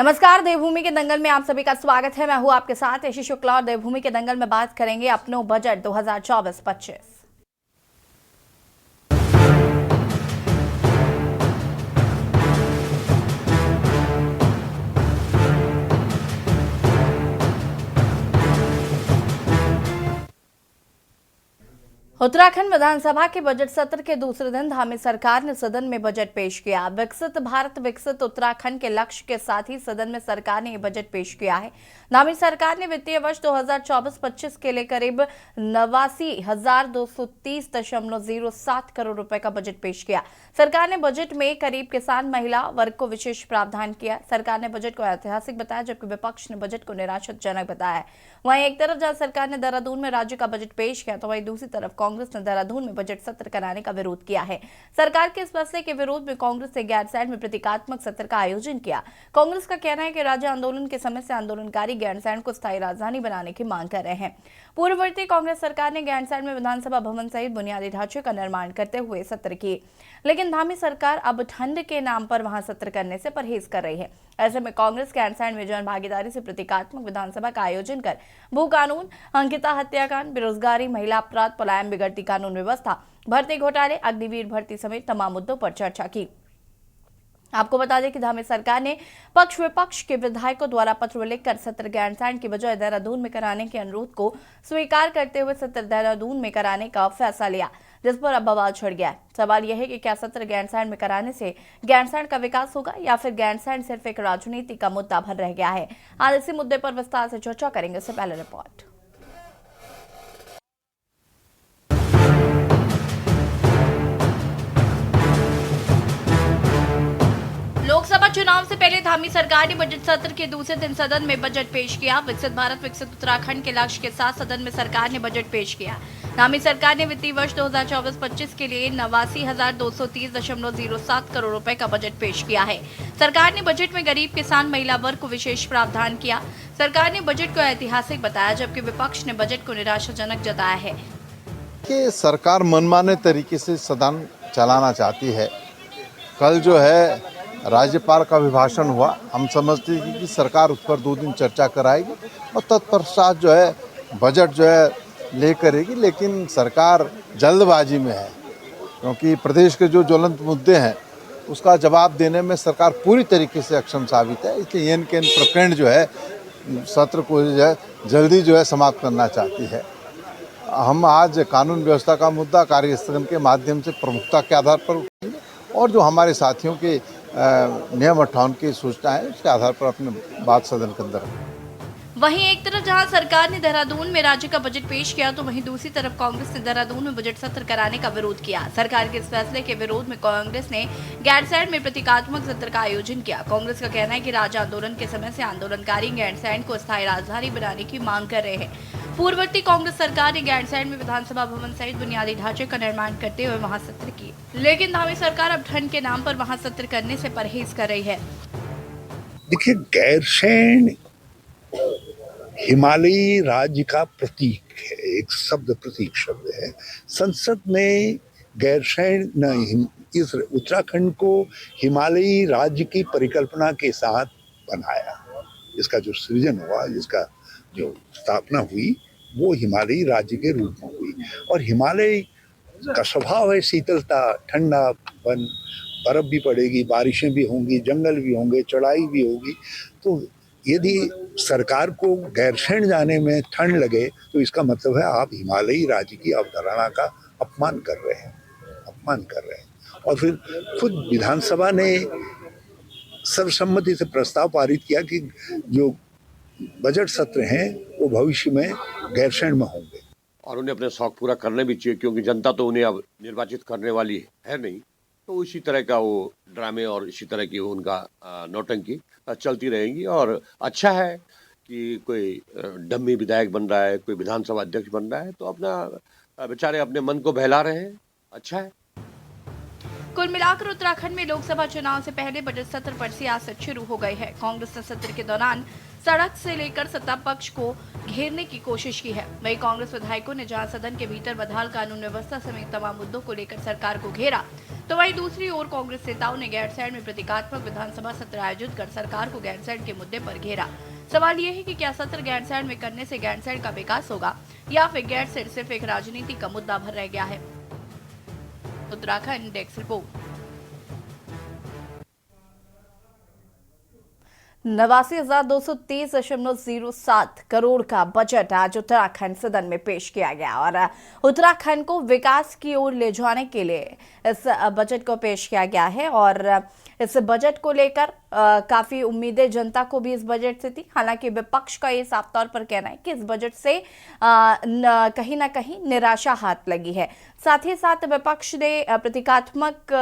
नमस्कार, देवभूमि के दंगल में आप सभी का स्वागत है। मैं हूं आपके साथ यशी शुक्ला और देवभूमि के दंगल में बात करेंगे अपनो बजट 2024-25। उत्तराखंड विधानसभा के बजट सत्र के दूसरे दिन धामी सरकार ने सदन में बजट पेश किया। विकसित भारत विकसित उत्तराखंड के लक्ष्य के साथ ही सदन में सरकार ने यह बजट पेश किया है। धामी सरकार ने वित्तीय वर्ष 2024-25 के लिए करीब 89,230.07 करोड़ रुपए का बजट पेश किया। सरकार ने बजट में करीब किसान महिला वर्ग को विशेष प्रावधान किया। सरकार ने बजट को ऐतिहासिक बताया, जबकि विपक्ष ने बजट को निराशाजनक बताया। वहीं एक तरफ जहां सरकार ने देहरादून में राज्य का बजट पेश किया, तो वहीं दूसरी तरफ कांग्रेस ने देहरादून में बजट सत्र कराने का विरोध किया है। सरकार के इस फैसले के विरोध में कांग्रेस ने गैरसैंण में प्रतीकात्मक सत्र का आयोजन किया। कांग्रेस का कहना है कि राज्य आंदोलन के समय से आंदोलनकारी गैरसैंण को स्थायी राजधानी बनाने की मांग कर रहे हैं। पूर्ववर्ती कांग्रेस सरकार ने गैरसैंण में विधानसभा भवन सहित बुनियादी ढांचे का निर्माण करते हुए सत्र किए, लेकिन धामी सरकार अब ठंड के नाम पर वहां सत्र करने से परहेज कर रही है। ऐसे में कांग्रेस गैरसैंण में जन भागीदारी से प्रतीकात्मक विधानसभा का आयोजन कर भू कानून, अंकिता हत्याकांड, बेरोजगारी, महिला अपराध, पलायन, बिगड़ती कानून व्यवस्था, भर्ती घोटाले, अग्निवीर भर्ती समेत तमाम मुद्दों पर चर्चा की। आपको बता दें कि धामी सरकार ने पक्ष विपक्ष के विधायकों द्वारा पत्र लिखकर सत्र गैरसैंण की बजाय देहरादून में कराने के अनुरोध को स्वीकार करते हुए सत्र देहरादून में कराने का फैसला लिया, जिस पर अब बवाल छिड़ गया है। सवाल यह है कि क्या सत्र गैरसैंण में कराने से गैरसैंण का विकास होगा या फिर गैरसैंण सिर्फ एक राजनीति का मुद्दा बन रह गया है। आज इसी मुद्दे पर विस्तार से चर्चा करेंगे। इससे पहले रिपोर्ट। लोकसभा चुनाव से पहले धामी सरकार ने बजट सत्र के दूसरे दिन सदन में बजट पेश किया। विकसित भारत विकसित उत्तराखंड के लक्ष्य के साथ सदन में सरकार ने बजट पेश किया। धामी सरकार ने वित्तीय वर्ष 2024-25 के लिए 89,230.07 करोड़ रुपए का बजट पेश किया है। सरकार ने बजट में गरीब किसान महिला वर्ग को विशेष प्रावधान किया। सरकार ने बजट को ऐतिहासिक बताया, जबकि विपक्ष ने बजट को निराशाजनक जताया है। कि सरकार मनमाने तरीके से सदन चलाना चाहती है। कल जो है राज्यपाल का अभिभाषण हुआ, हम समझते हैं कि सरकार उस पर 2 दिन चर्चा कराएगी और तत्पश्चात जो है बजट जो है ले करेगी, लेकिन सरकार जल्दबाजी में है, क्योंकि प्रदेश के जो ज्वलंत मुद्दे हैं उसका जवाब देने में सरकार पूरी तरीके से अक्षम साबित है। इसलिए एन प्रकरण जो है सत्र को जो है जल्दी जो है समाप्त करना चाहती है। हम आज कानून व्यवस्था का मुद्दा कार्यस्थल के माध्यम से प्रमुखता के आधार पर उठाएंगे और जो हमारे साथियों के नियम 58 की सूचना है उसके आधार पर अपने बात सदन के अंदर। वहीं एक तरफ जहां सरकार ने देहरादून में राज्य का बजट पेश किया, तो वहीं दूसरी तरफ कांग्रेस ने देहरादून में बजट सत्र कराने का विरोध किया। सरकार के इस फैसले के विरोध में कांग्रेस ने गैरसैंण में प्रतीकात्मक सत्र का आयोजन किया। कांग्रेस का कहना है कि राज्य आंदोलन के समय से आंदोलनकारी गैरसैंण को स्थायी राजधानी बनाने की मांग कर रहे हैं। पूर्ववर्ती कांग्रेस सरकार ने गैरसैंण में विधानसभा भवन सहित बुनियादी ढांचे का निर्माण करते हुए वहां सत्र किए, लेकिन धामी सरकार अब ठंड के नाम पर वहां सत्र करने से परहेज कर रही है। देखिए, गैरसैंण हिमालयी राज्य का प्रतीक है, एक शब्द प्रतीक शब्द है। संसद ने गैरसैंण इस उत्तराखंड को हिमालयी राज्य की परिकल्पना के साथ बनाया। इसका जो सृजन हुआ, जिसका जो स्थापना हुई, वो हिमालयी राज्य के रूप में हुई। और हिमालय का स्वभाव है शीतलता, ठंडापन, बर्फ भी पड़ेगी, बारिशें भी होंगी, जंगल भी होंगे, चढ़ाई भी होगी। तो यदि सरकार को गैरसैंण जाने में ठंड लगे तो इसका मतलब है आप हिमालयी राज्य की अवधारणा का अपमान कर रहे हैं। और फिर खुद विधानसभा ने सर्वसम्मति से प्रस्ताव पारित किया कि जो बजट सत्र हैं वो भविष्य में गैरसैंण में होंगे और उन्हें अपने शौक पूरा करने भी चाहिए, क्योंकि जनता तो उन्हें अब निर्वाचित करने वाली है नहीं। तो इसी तरह का वो ड्रामे और इसी तरह की उनका नौटंकी चलती रहेंगी। और अच्छा है कि कोई डम्मी विधायक बन रहा है, कोई विधानसभा अध्यक्ष बन रहा है, तो अपना बेचारे अपने मन को बहला रहे हैं, अच्छा है। कुल मिलाकर उत्तराखंड में लोकसभा चुनाव से पहले बजट सत्र पर सियासत शुरू हो गई है। कांग्रेस ने सत्र के दौरान सड़क से लेकर सत्ता पक्ष को घेरने की कोशिश की है। वहीं कांग्रेस विधायकों ने जहां सदन के भीतर बदहाल कानून व्यवस्था समेत तमाम मुद्दों को लेकर सरकार को घेरा, तो वहीं दूसरी ओर कांग्रेस नेताओं ने गैरसैंण में प्रतीकात्मक विधानसभा सत्र आयोजित कर सरकार को गैरसैंण के मुद्दे पर घेरा। सवाल ये है कि क्या सत्र गैरसैंण में करने से गैरसैंण का विकास होगा या फिर गैरसैंण सिर्फ एक राजनीति का मुद्दा भर रह गया है। Uttarakhand desk report. 89,230.07 करोड़ का बजट आज उत्तराखंड सदन में पेश किया गया और उत्तराखंड को विकास की ओर ले जाने के लिए इस बजट को पेश किया गया है। और इस बजट को लेकर काफी उम्मीदें जनता को भी इस बजट से थी। हालांकि विपक्ष का ये साफ तौर पर कहना है कि इस बजट से कहीं ना कहीं निराशा हाथ लगी है। साथ ही साथ विपक्ष ने प्रतीकात्मक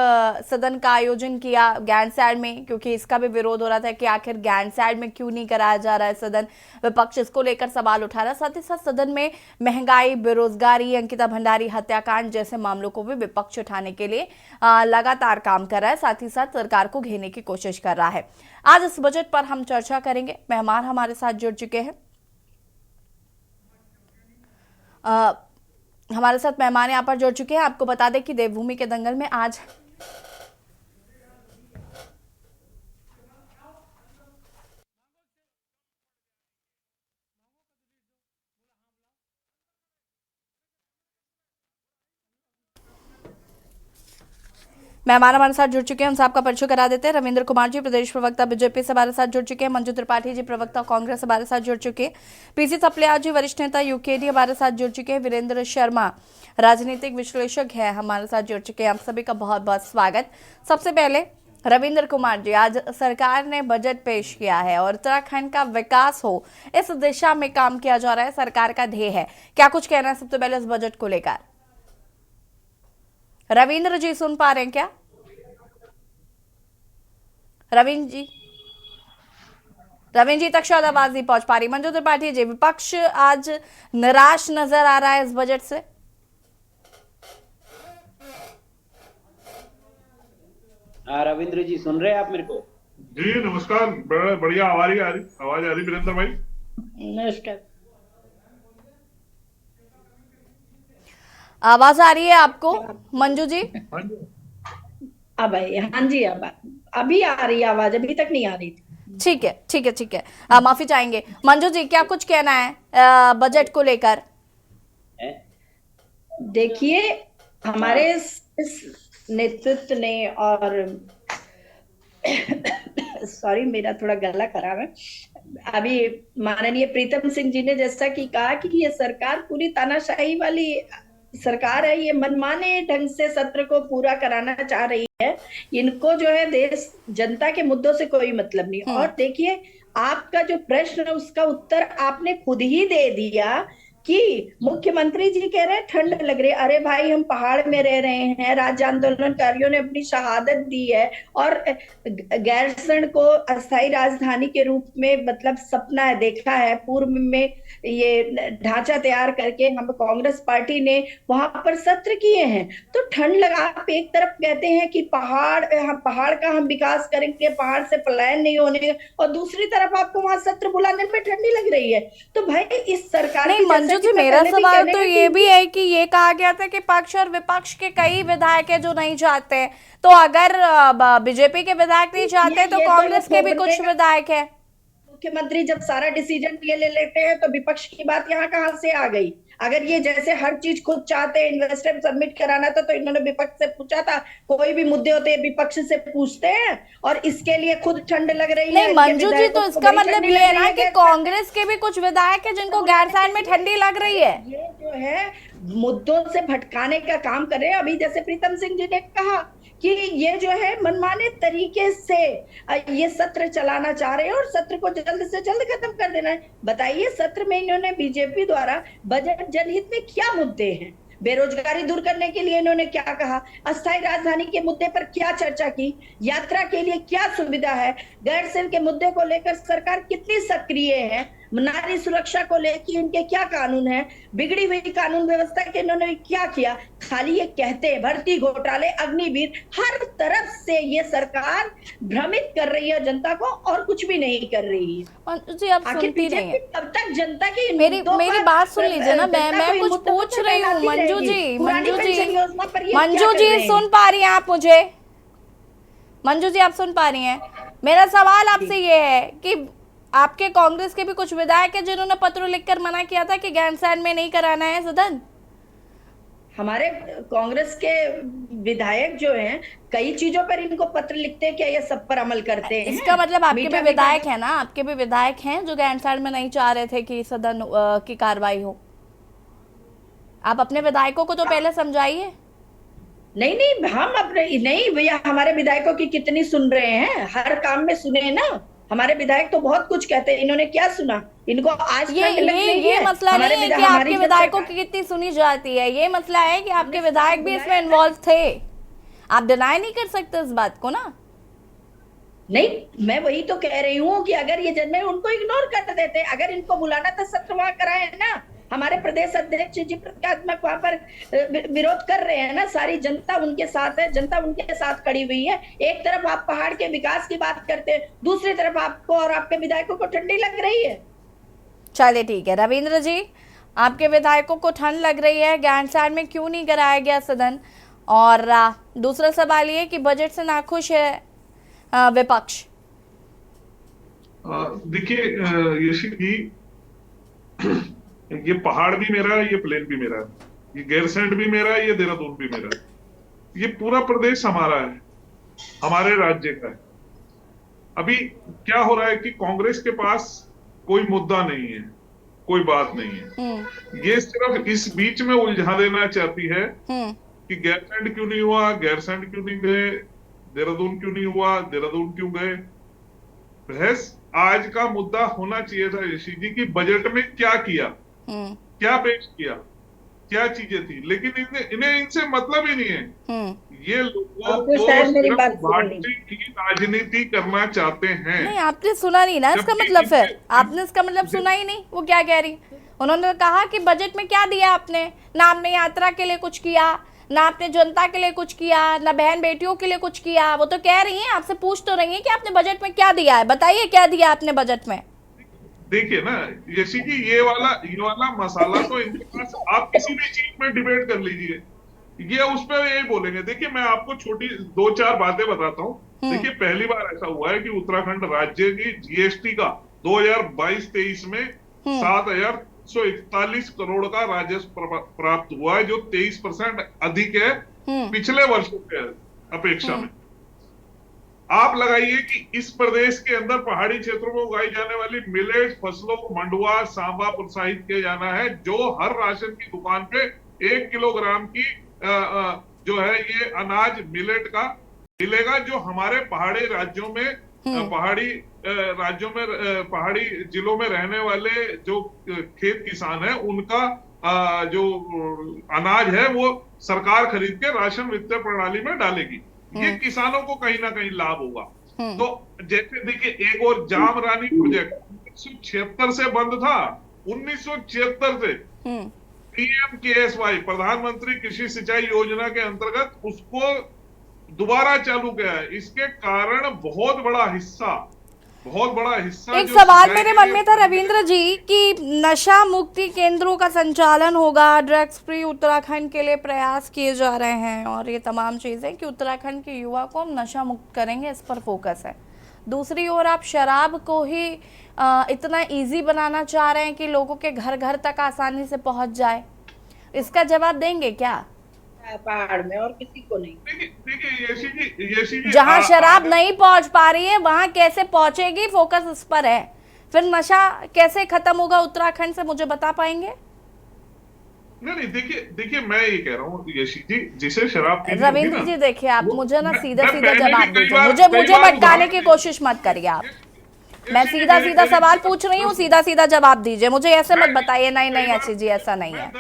सदन का आयोजन किया गैरसैंण में, क्योंकि इसका भी विरोध हो रहा था कि आखिर गैरसैंण में क्यों नहीं कराया जा रहा है सदन। विपक्ष इसको लेकर सवाल उठा रहा है। साथ ही साथ सदन में महंगाई, बेरोजगारी, अंकिता भंडारी हत्याकांड जैसे मामलों को भी विपक्ष उठाने के लिए लगातार काम कर रहा है। साथ ही साथ सरकार को घेरने की कोशिश कर रहा है। आज इस बजट पर हम चर्चा करेंगे। मेहमान हमारे साथ जुड़ चुके हैं। हमारे साथ मेहमान यहाँ पर जुड़ चुके हैं। आपको बता दें कि देवभूमि के दंगल में आज मेहमान हमारे साथ जुड़ चुके हैं। उनसे आपका परिचय करा देते हैं। रविंद्र कुमार जी, प्रदेश प्रवक्ता बीजेपी से हमारे साथ जुड़ चुके हैं। मंजू त्रिपाठी जी, प्रवक्ता कांग्रेस हमारे साथ जुड़ चुके हैं। पीसी थपलियाल जी, वरिष्ठ नेता यूकेडी हमारे साथ जुड़ चुके हैं। वीरेंद्र शर्मा, राजनीतिक विश्लेषक है, हमारे साथ जुड़ चुके हैं। आप सभी का बहुत बहुत स्वागत। सबसे पहले रविंद्र कुमार जी, आज सरकार ने बजट पेश किया है और उत्तराखंड का विकास हो इस दिशा में काम किया जा रहा है, सरकार का ध्येय है। क्या कुछ कहना है सबसे पहले इस बजट को लेकर? रविंद्र जी सुन पा रहे हैं क्या? रविंद्र जी तक शायद आवाज नहीं पहुंच पा रही। मंजू त्रिपाठी जी, विपक्ष आज निराश नजर आ रहा है इस बजट से। हाँ रविंद्र जी, सुन रहे हैं आप मेरे को? जी नमस्कार, बढ़िया आवाज आ रही वीरेंद्र भाई। नमस्कार। आवाज आ रही है आपको मंजू जी? अब हाँ जी, अब अभी आ रही है आवाज, अभी तक नहीं आ रही थी। ठीक है ठीक है ठीक है, माफी चाहेंगे। मंजू जी, क्या कुछ कहना है बजट को लेकर? देखिए, हमारे इस नेतृत्व ने और सॉरी मेरा थोड़ा गला खराब है। अभी माननीय प्रीतम सिंह जी ने जैसा कि कहा कि ये सरकार पूरी तानाशाही वाली सरकार है। ये मनमाने ढंग से सत्र को पूरा कराना चाह रही है। इनको जो है देश जनता के मुद्दों से कोई मतलब नहीं। और देखिए, आपका जो प्रश्न है उसका उत्तर आपने खुद ही दे दिया कि मुख्यमंत्री जी कह रहे हैं ठंड लग रही है। अरे भाई, हम पहाड़ में रह रहे हैं, राज्य आंदोलनकारियों ने अपनी शहादत दी है और गैरसैंण को अस्थायी राजधानी के रूप में मतलब सपना है, देखा है। पूर्व में ये ढांचा तैयार करके हम कांग्रेस पार्टी ने वहां पर सत्र किए हैं। तो ठंड लगा, आप एक तरफ कहते हैं कि पहाड़ का हम विकास करेंगे, पहाड़ से पलायन नहीं होने, और दूसरी तरफ आपको वहां सत्र बुलाने में ठंडी लग रही है। तो भाई इस सरकार मंजू जी, मेरा सवाल तो ये भी है कि ये कहा गया था कि पक्ष और विपक्ष के कई विधायक है जो नहीं चाहते, तो अगर बीजेपी के विधायक नहीं चाहते तो कांग्रेस के भी कुछ विधायक है। मुख्यमंत्री जब सारा डिसीजन ये ले लेते हैं तो विपक्ष की बात यहाँ कहाँ से आ गई? अगर ये जैसे हर चीज खुद चाहते हैं, इन्वेस्टर सबमिट कराना था तो इन्होंने विपक्ष से पूछा था। कोई भी मुद्दे होते हैं विपक्ष से पूछते हैं, और इसके लिए खुद ठंड लग रही है। नहीं मंजू जी, तो इसका मतलब ये है ना कि कांग्रेस के भी कुछ विधायक है जिनको गैरसैंण में ठंडी लग रही है। ये जो है मुद्दों से भटकाने का काम कर रहे हैं। अभी जैसे प्रीतम सिंह जी ने कहा कि ये जो है मनमाने तरीके से ये सत्र चलाना चाह रहे हैं और सत्र को जल्द से जल्द खत्म कर देना है। बताइए, सत्र में इन्होंने बीजेपी द्वारा बजट जनहित में क्या मुद्दे हैं? बेरोजगारी दूर करने के लिए इन्होंने क्या कहा? अस्थायी राजधानी के मुद्दे पर क्या चर्चा की? यात्रा के लिए क्या सुविधा है? गैरसैंण के मुद्दे को लेकर सरकार कितनी सक्रिय है? नारी सुरक्षा को लेकर इनके क्या कानून है, बिगड़ी हुई कानून व्यवस्था के इन्होंने क्या किया। खाली ये कहते हैं भर्ती घोटाले, अग्निवीर, हर तरफ से ये सरकार भ्रमित कर रही है जनता को और कुछ भी नहीं कर रही है। मंजू जी आप आखिर सुनती नहीं बीजेपी है, कब तक जनता की मेरी बात सुन लीजिए ना, मैं कुछ पूछ रही हूँ। मंजू जी मंजू जी सुन पा रही हैं आप मुझे? मंजू जी आप सुन पा रही हैं? मेरा सवाल आपसे ये है कि आपके कांग्रेस के भी कुछ विधायक हैं जिन्होंने पत्र लिखकर मना किया था कि गैरसैंण में नहीं कराना है सदन। हमारे कांग्रेस के विधायक जो हैं कई चीजों पर इनको पत्र लिखते हैं, क्या ये सब पर अमल करते हैं? इसका मतलब आपके भी मीठा विधायक हैं ना, आपके भी विधायक हैं जो गैरसैंण में नहीं चाह रहे थे कि सदन की कार्रवाई हो। आप अपने विधायकों को तो पहले समझाइए। नहीं हम अपने नहीं भैया, हमारे विधायकों की कितनी सुन रहे हैं, हर काम में सुने ना। हमारे विधायक तो बहुत कुछ कहते हैं, इन्होंने क्या सुना? इनको आज ये मसला नहीं है कि आपके विधायकों की कितनी सुनी जाती है, ये मसला है कि आपके विधायक भी इसमें इन्वॉल्व थे। आप डिनाई नहीं कर सकते इस बात को ना। नहीं, मैं वही तो कह रही हूँ कि अगर ये जन में उनको इग्नोर कर देते, अगर इनको बुलाना था सत्र वहां कराए ना। हमारे प्रदेश अध्यक्ष जी प्रत्यात्मक वहां पर विरोध कर रहे हैं ना, सारी जनता उनके साथ है, जनता उनके साथ खड़ी हुई है। एक तरफ आप पहाड़ के विकास की बात करते हैं, दूसरी तरफ आपको और आपके विधायकों को ठंडी लग रही है। चलिए ठीक है रविंद्र जी, आपके विधायकों को ठंड लग रही है, गैरसैंण में क्यों नहीं कराया गया सदन? और दूसरा सवाल ये कि बजट से नाखुश है विपक्ष। देखिए यशी जी, ये पहाड़ भी मेरा है, ये प्लेन भी मेरा है, ये गैरसैंण भी मेरा है, ये देहरादून भी मेरा है। ये पूरा प्रदेश हमारा है, हमारे राज्य का है। अभी क्या हो रहा है कि कांग्रेस के पास कोई मुद्दा नहीं है, कोई बात नहीं है। ये सिर्फ इस बीच में उलझा देना चाहती है कि गैरसैंण क्यों नहीं हुआ, गैरसैंण क्यों नहीं गए, देहरादून क्यों नहीं हुआ, देहरादून क्यों गए। बहस आज का मुद्दा होना चाहिए था ऋषि जी की बजट में क्या किया, क्या पेश किया, क्या चीजें थी। लेकिन इन्हें इनसे मतलब ही नहीं है। ये लोगों को सिर्फ पार्टी की राजनीति करना चाहते हैं। नहीं आपने सुना नहीं ना इसका मतलब, फिर आपने इसका मतलब सुना ही नहीं। वो क्या कह रही, उन्होंने कहा कि बजट में क्या दिया आपने, ना आपने यात्रा के लिए कुछ किया, ना आपने जनता के लिए कुछ किया, ना बहन बेटियों के लिए कुछ किया। वो तो कह रही हैं, आपसे पूछ तो रही हैं कि आपने बजट में क्या दिया है, बताइए क्या दिया आपने बजट में। देखिए ना यशी जी, ये वाला मसाला तो इनके पास, आप किसी भी चीज में डिबेट कर लीजिए, ये उस पर यही बोलेंगे। देखिए मैं आपको छोटी 2-4 बातें बताता हूँ। देखिए पहली बार ऐसा हुआ है कि उत्तराखंड राज्य की जीएसटी का 2022-23 में 7,141 करोड़ का राजस्व प्राप्त हुआ है, जो 23% अधिक है पिछले वर्षों के अपेक्षा में। आप लगाइए कि इस प्रदेश के अंदर पहाड़ी क्षेत्रों में उगाई जाने वाली मिलेट फसलों को मंडुआ सांबा प्रोत्साहित किया जाना है, जो हर राशन की दुकान पे 1 किलोग्राम की जो है ये अनाज मिलेट का मिलेगा, जो हमारे पहाड़ी राज्यों में पहाड़ी जिलों में रहने वाले जो खेत किसान है उनका जो अनाज है वो सरकार खरीद के राशन वितरण प्रणाली में डालेगी। ये किसानों को कहीं ना कहीं लाभ होगा। तो जैसे देखिए एक और जाम रानी प्रोजेक्ट 1976 से बंद था, 1976 से PMKSY प्रधानमंत्री कृषि सिंचाई योजना के अंतर्गत उसको दोबारा चालू किया है। इसके कारण बहुत बड़ा हिस्सा एक सवाल मेरे मन में था रविंद्र जी कि नशा मुक्ति केंद्रों का संचालन होगा, ड्रग्स फ्री उत्तराखंड के लिए प्रयास किए जा रहे हैं और ये तमाम चीजें कि उत्तराखंड के युवा को हम नशा मुक्त करेंगे, इस पर फोकस है। दूसरी ओर आप शराब को ही इतना इजी बनाना चाह रहे हैं कि लोगों के घर घर तक आसानी से पहुंच जाए। इसका जवाब देंगे क्या? पहाड़ में और किसी को नहीं। देखिए जहां शराब नहीं पहुंच पा रही है वहां कैसे पहुंचेगी, फोकस इस पर है। फिर नशा कैसे खत्म होगा उत्तराखंड से, मुझे बता पाएंगे? नहीं देखिए मैं ये कह रहा हूँ यशी जी, जिसे शराब रविंद्र जी देखिए आप मुझे ना सीधा जवाब दीजिए, मुझे भटकाने की कोशिश मत करिए आप। मैं सीधा सवाल पूछ रही हूँ, सीधा जवाब दीजिए, मुझे ऐसे मत बताइए नहीं अच्छी जी ऐसा नहीं है।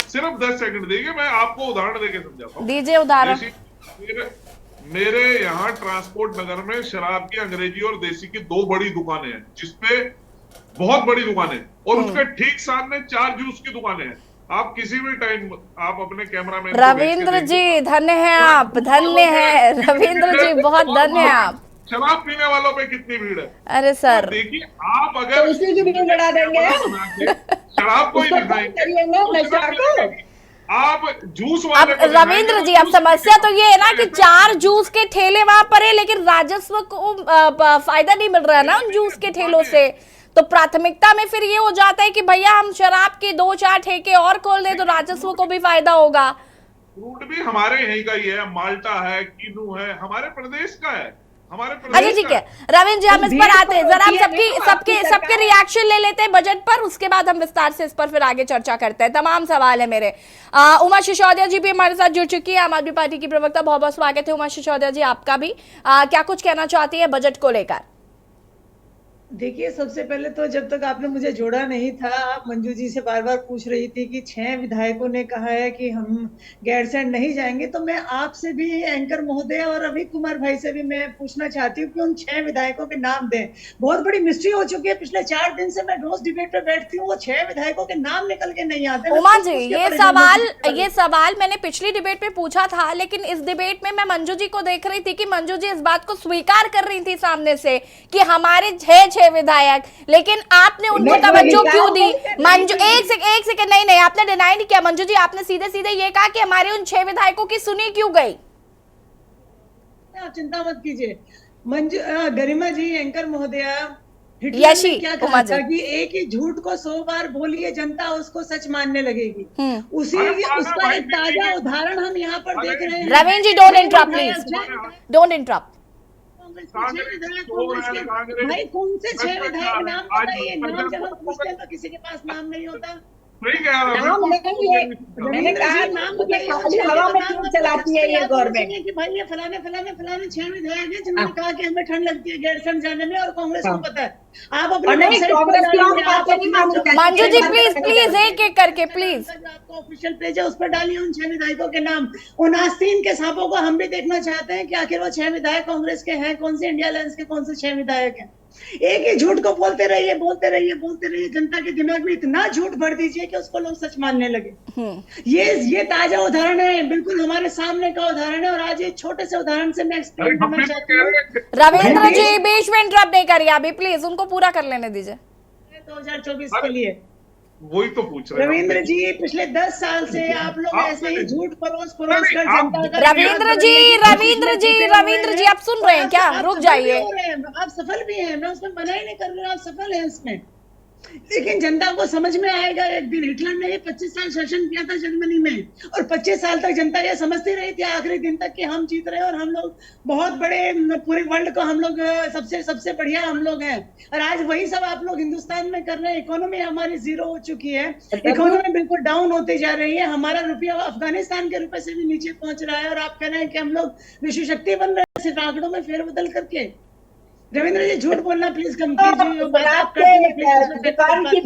सिर्फ 10 सेकंड देखिए, मैं आपको उदाहरण देके समझाता हूँ। दीजिए उदाहरण। मेरे यहाँ ट्रांसपोर्ट नगर में शराब की अंग्रेजी और देसी की 2 बड़ी दुकानें हैं, जिसपे बहुत बड़ी दुकानें, और उसके ठीक सामने 4 जूस की दुकानें हैं। आप किसी भी टाइम आप अपने कैमरामैन को भेज के रविंद्र देखिए। जी धन्य हैं आप, धन्य हैं रविंद्र जी, बहुत धन्य हैं आप। शराब पीने वालों पे कितनी भीड़ है। अरे सर, तो देखिए, आप तो अगर उसी की भीड़ बढ़ा देंगे, शराब को ही उसको दिखाएंगे, करिए ना तो नशा शराब को। मिलेगी। आप जूस अब वाले को दिखाएंगे, रविंद्र तो जी, अब जूस समस्या तो ये है ना कि मिलेगा। 4 जूस के ठेले वहां पर है, लेकिन राजस्व को फायदा नहीं मिल रहा है ना उन जूस के ठेलों से। तो प्राथमिकता में फिर ये हो जाता है कि भैया हम शराब के 2-4 ठेके और खोल दें तो राजस्व को भी फायदा होगा। फ्रूट भी हमारे यहीं का ही है, माल्टा है, कीनू है, हमारे प्रदेश का है, हमारे अच्छा प्रदेश ठीक का है रविंद्र जी, हम इस पर आते हैं, जरा हम सबके रिएक्शन ले लेते हैं बजट पर, उसके बाद हम विस्तार से इस पर फिर आगे चर्चा करते हैं। तमाम सवाल है मेरे। उमा सिसोदिया जी भी हमारे साथ जुड़ चुकी है, आम आदमी पार्टी की प्रवक्ता। बहुत बहुत स्वागत है उमा सिसोदिया जी आपका भी। क्या कुछ कहना चाहती है बजट को लेकर? देखिए, सबसे पहले तो जब तक आपने मुझे जोड़ा नहीं था, आप मंजू जी से बार बार पूछ रही थी कि 6 विधायकों ने कहा है कि हम गैरसैंण नहीं जाएंगे, तो मैं आपसे भी, एंकर महोदय और रवि कुमार भाई से भी मैं पूछना चाहती हूँ कि उन 6 विधायकों के नाम दें। बहुत बड़ी मिस्ट्री हो चुकी है, पिछले 4 दिन से मैं रोज डिबेट पे बैठती हूँ, वो 6 विधायकों के नाम निकल के नहीं आते। उमा जी, ये सवाल मैंने पिछली डिबेट पे पूछा था, लेकिन इस डिबेट में मैं मंजू जी को देख रही थी कि मंजू जी इस बात को स्वीकार कर रही थी सामने से कि हमारे 6 विधायक, लेकिन आपने उनको तवज्जो क्यों दी? मंजू, एक सेकंड, नहीं आपने डिनाई नहीं किया मंजू जी, आपने सीधे सीधे ये कहा कि हमारे उन 6 विधायकों की सुनी क्यों गई? आप चिंता मत कीजिए मंजू, गरिमा जी, एंकर महोदया, यशी, क्या कहा था कि एक ही झूठ को 100 बार बोलिए, जनता उसको सच मानने लगेगी। उसका एक ताजा उदाहरण हम यहाँ पर देख रहे हैं। Raveen ji, don't interrupt please, don't interrupt. भाई कौन से 6 विधायक नाम बताइए? नाम जब हम पूछते हैं तो किसी के पास नाम नहीं होता। नहीं कह रहा नाम नहीं है, मैंने कहा नाम खाली हवा में क्यों चलाती है ये गवर्नमेंट? कि भाई ये फलाने 6 विधायक हैं जिन्होंने कहा कि हमें ठंड लगती है गैरसैंण जाने में, और कांग्रेस को पता है। आप अपने मंजू जी प्लीज एक एक करके प्लीज, आपको ऑफिशियल पेज है उस पर डालिए उन 6 विधायकों के नाम। उन आस्तीन के सांपों को हम भी देखना चाहते हैं कि आखिर वो 6 विधायक कांग्रेस के हैं, कौन से इंडिया अलायंस के कौन से 6 विधायक हैं। एक ही झूठ को बोलते रहिए, जनता के दिमाग में इतना झूठ भर दीजिए कि उसको लोग सच मानने लगे। ये ताजा उदाहरण है, बिल्कुल हमारे सामने का उदाहरण है, और आज एक छोटे से उदाहरण से मैं एक्सप्लेन करना चाहती हूँ। रविंद्र जी बीच में इंटरप्ट नहीं करिए अभी, प्लीज उनको पूरा कर लेने दीजिए। 2024 के लिए वही तो पूछ रहे हैं रविंद्र जी, पिछले 10 साल से आप लोग ऐसे ही झूठ परोस कर जनता का। रविंद्र जी आप सुन रहे हैं क्या? रुक जाइए। आप सफल भी हैं, मैं उसमें मना ही नहीं कर रही हूँ, आप सफल हैं इसमें, लेकिन जनता को समझ में आएगा एक दिन। हिटलर ने 25 साल शासन किया था जर्मनी में, और 25 साल तक जनता ये समझती रही थी आखिरी दिन तक कि हम जीत रहे हैं और हम लोग बहुत बड़े, पूरे वर्ल्ड को हम लोग सबसे बढ़िया हम लोग हैं। और आज वही सब आप लोग हिंदुस्तान में कर रहे हैं। इकोनॉमी हमारी 0 हो चुकी है, इकोनॉमी बिल्कुल डाउन होती जा रही है, हमारा रुपया अफगानिस्तान के रुपए से भी नीचे पहुंच रहा है, और आप कह रहे हैं कि हम लोग विश्व शक्ति बन रहे हैं सिर्फ आंकड़ों में फेरबदल करके। रविंद्र जी झूठ बोलना प्लीज कम कीजिए। दुकान की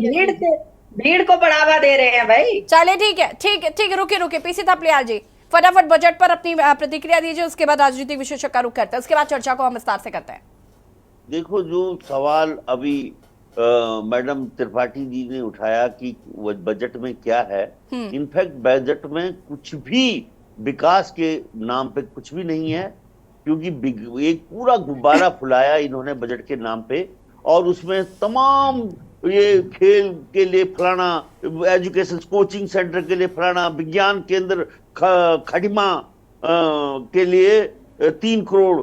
भीड़ को बढ़ावा दे रहे हैं भाई। चले ठीक है, रुके पीसी थपलियाल जी, फटाफट बजट पर अपनी प्रतिक्रिया दीजिए, उसके बाद राजनीतिक विशेषज्ञ का रुख करते हैं, उसके बाद चर्चा को हम विस्तार से करते हैं। देखो, जो सवाल अभी मैडम त्रिपाठी जी ने उठाया कि बजट में क्या है, इनफैक्ट बजट में कुछ भी विकास के नाम पे कुछ भी नहीं है, क्योंकि एक पूरा गुब्बारा फुलाया इन्होंने बजट के नाम पे, और उसमें तमाम ये खेल के लिए फलाना, एजुकेशन कोचिंग सेंटर के लिए फलाना, विज्ञान केंद्र खडिमा के लिए 3 करोड़,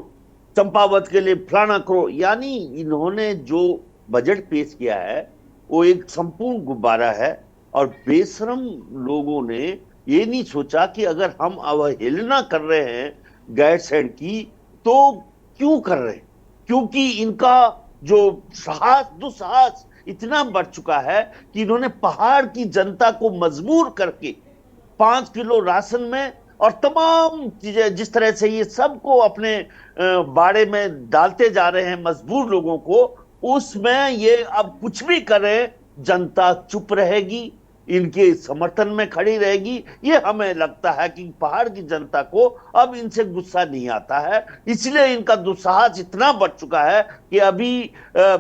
चंपावत के लिए फलाना करोड़, यानी इन्होंने जो बजट पेश किया है वो एक संपूर्ण गुब्बारा है। और बेशरम लोगों ने ये नहीं सोचा कि अगर हम अवहेलना कर रहे हैं गैरसैंण की तो क्यों कर रहे हैं, क्योंकि इनका जो दुस्साहस इतना बढ़ चुका है कि इन्होंने पहाड़ की जनता को मजबूर करके 5 किलो राशन में और तमाम चीजें, जिस तरह से ये सबको अपने बाड़े में डालते जा रहे हैं मजबूर लोगों को, उसमें ये अब कुछ भी करें जनता चुप रहेगी। इनके समर्थन में खड़ी रहेगी। ये हमें लगता है कि पहाड़ की जनता को अब इनसे गुस्सा नहीं आता है, इसलिए इनका दुस्साहस इतना बढ़ चुका है कि अभी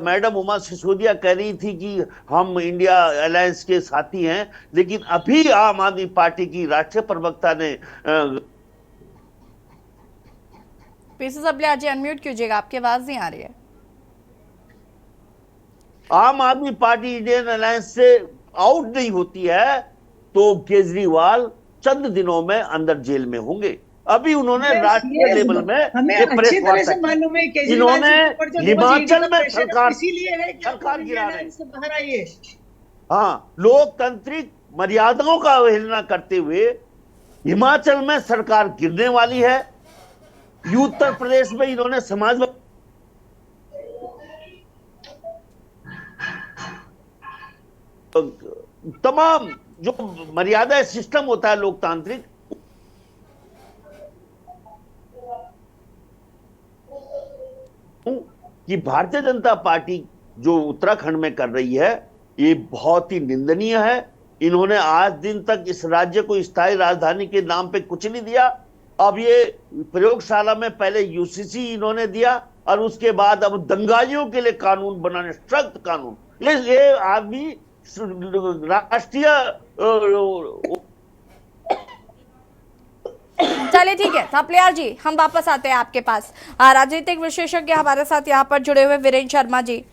मैडम उमा सिसोदिया कह रही थी कि हम इंडिया अलायंस के साथी हैं, लेकिन अभी आम आदमी पार्टी की राष्ट्रीय प्रवक्ता ने पीसी सप्ले जी अनम्यूट कीजिएगा, आपकी आवाज नहीं आ रही है। आम आदमी पार्टी इंडियन अलायंस से आउट नहीं होती है तो केजरीवाल चंद दिनों में अंदर जेल में होंगे। अभी उन्होंने राष्ट्रीय लेवल में हमें एक प्रेस अच्छी तरह वार्ता से की। मालूम है केजरीवाल इन्होंने जी के ऊपर जो हिमाचल में प्रेशर है, सरकार इसीलिए है कि सरकार आप गिरा रहे इंडियन से बाहर आइए। हाँ, लोकतांत्रिक मर्यादाओं का अवहेलना करते हुए हिमाचल में सरकार गिरने वाली है। उत्तर प्रदेश में इन्होंने समाजवादी तमाम जो मर्यादा सिस्टम होता है लोकतांत्रिक, कि भारतीय जनता पार्टी जो उत्तराखंड में कर रही है ये बहुत ही निंदनीय है। इन्होंने आज दिन तक इस राज्य को स्थायी राजधानी के नाम पे कुछ नहीं दिया। अब ये प्रयोगशाला में पहले यूसीसी इन्होंने दिया और उसके बाद अब दंगाइयों के लिए कानून बनाने, सख्त कानून। ये आदमी राष्ट्रीय चलिए ठीक है सप्लियार जी, हम वापस आते हैं आपके पास। राजनीतिक विशेषज्ञ हमारे साथ यहाँ पर जुड़े हुए वीरेंद्र शर्मा जी।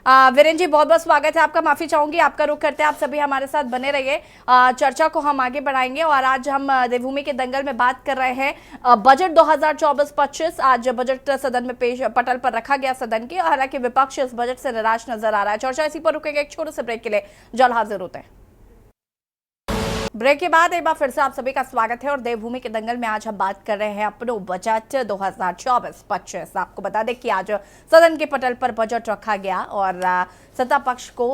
वीरेंद्र जी बहुत बहुत स्वागत है आपका। माफी चाहूंगी, आपका रुख करते हैं, आप सभी हमारे साथ बने रहिए। चर्चा को हम आगे बढ़ाएंगे और आज हम देवभूमि के दंगल में बात कर रहे हैं बजट 2024-25। आज बजट सदन में पेश पटल पर रखा गया सदन की, हालांकि विपक्ष इस बजट से निराश नजर आ रहा है। चर्चा इसी पर रुकेंगे, एक छोटे से ब्रेक के लिए जल्द हाजिर होते हैं। ब्रेक के बाद एक बार फिर से आप सभी का स्वागत है और देवभूमि के दंगल में आज हम बात कर रहे हैं अपनो बजट 2024-25। आपको बता दें कि आज सदन के पटल पर बजट रखा गया और सत्ता पक्ष को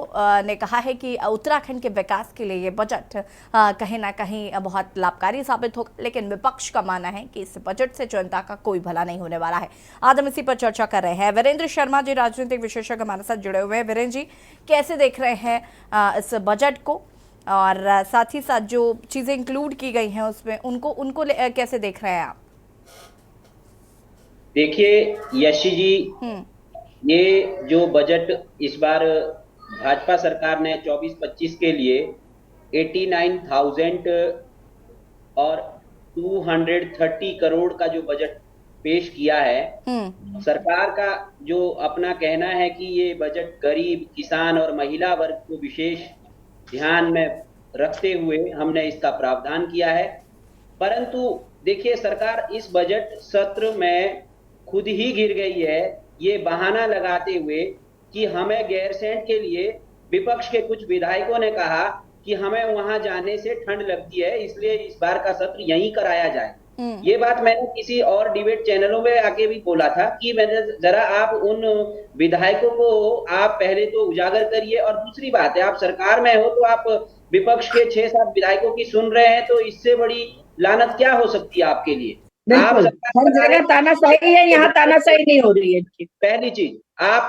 ने कहा है कि उत्तराखंड के विकास के लिए ये बजट कहीं ना कहीं बहुत लाभकारी साबित होगा, लेकिन विपक्ष का मानना है कि इस बजट से जनता का कोई भला नहीं होने वाला है। आज हम इसी पर चर्चा कर रहे हैं। वीरेंद्र शर्मा जी राजनीतिक विशेषज्ञ हमारे साथ जुड़े हुए हैं। वीरेंद्र जी कैसे देख रहे हैं इस बजट को और साथ ही साथ जो चीजें इंक्लूड की गई हैं उसमें उनको कैसे देख रहे हैं आप? देखिए यशी जी, ये जो बजट इस बार भाजपा सरकार ने 24-25 के लिए 89,000 और 230 करोड़ का जो बजट पेश किया है, सरकार का जो अपना कहना है कि ये बजट गरीब, किसान और महिला वर्ग को विशेष ध्यान में रखते हुए हमने इसका प्रावधान किया है। परंतु देखिए सरकार इस बजट सत्र में खुद ही घिर गई है, ये बहाना लगाते हुए कि हमें गैरसैंण के लिए विपक्ष के कुछ विधायकों ने कहा कि हमें वहां जाने से ठंड लगती है, इसलिए इस बार का सत्र यहीं कराया जाए। ये बात मैंने किसी और डिबेट चैनलों में आके भी बोला था कि मैंने जरा आप उन विधायकों को आप पहले तो उजागर करिए, और दूसरी बात है आप सरकार में हो तो आप विपक्ष के 6-7 विधायकों की सुन रहे हैं, तो इससे बड़ी लानत क्या हो सकती है आपके लिए? आप हर जगह तानाशाही है, यहाँ तानाशाही नहीं हो रही है। पहली चीज, आप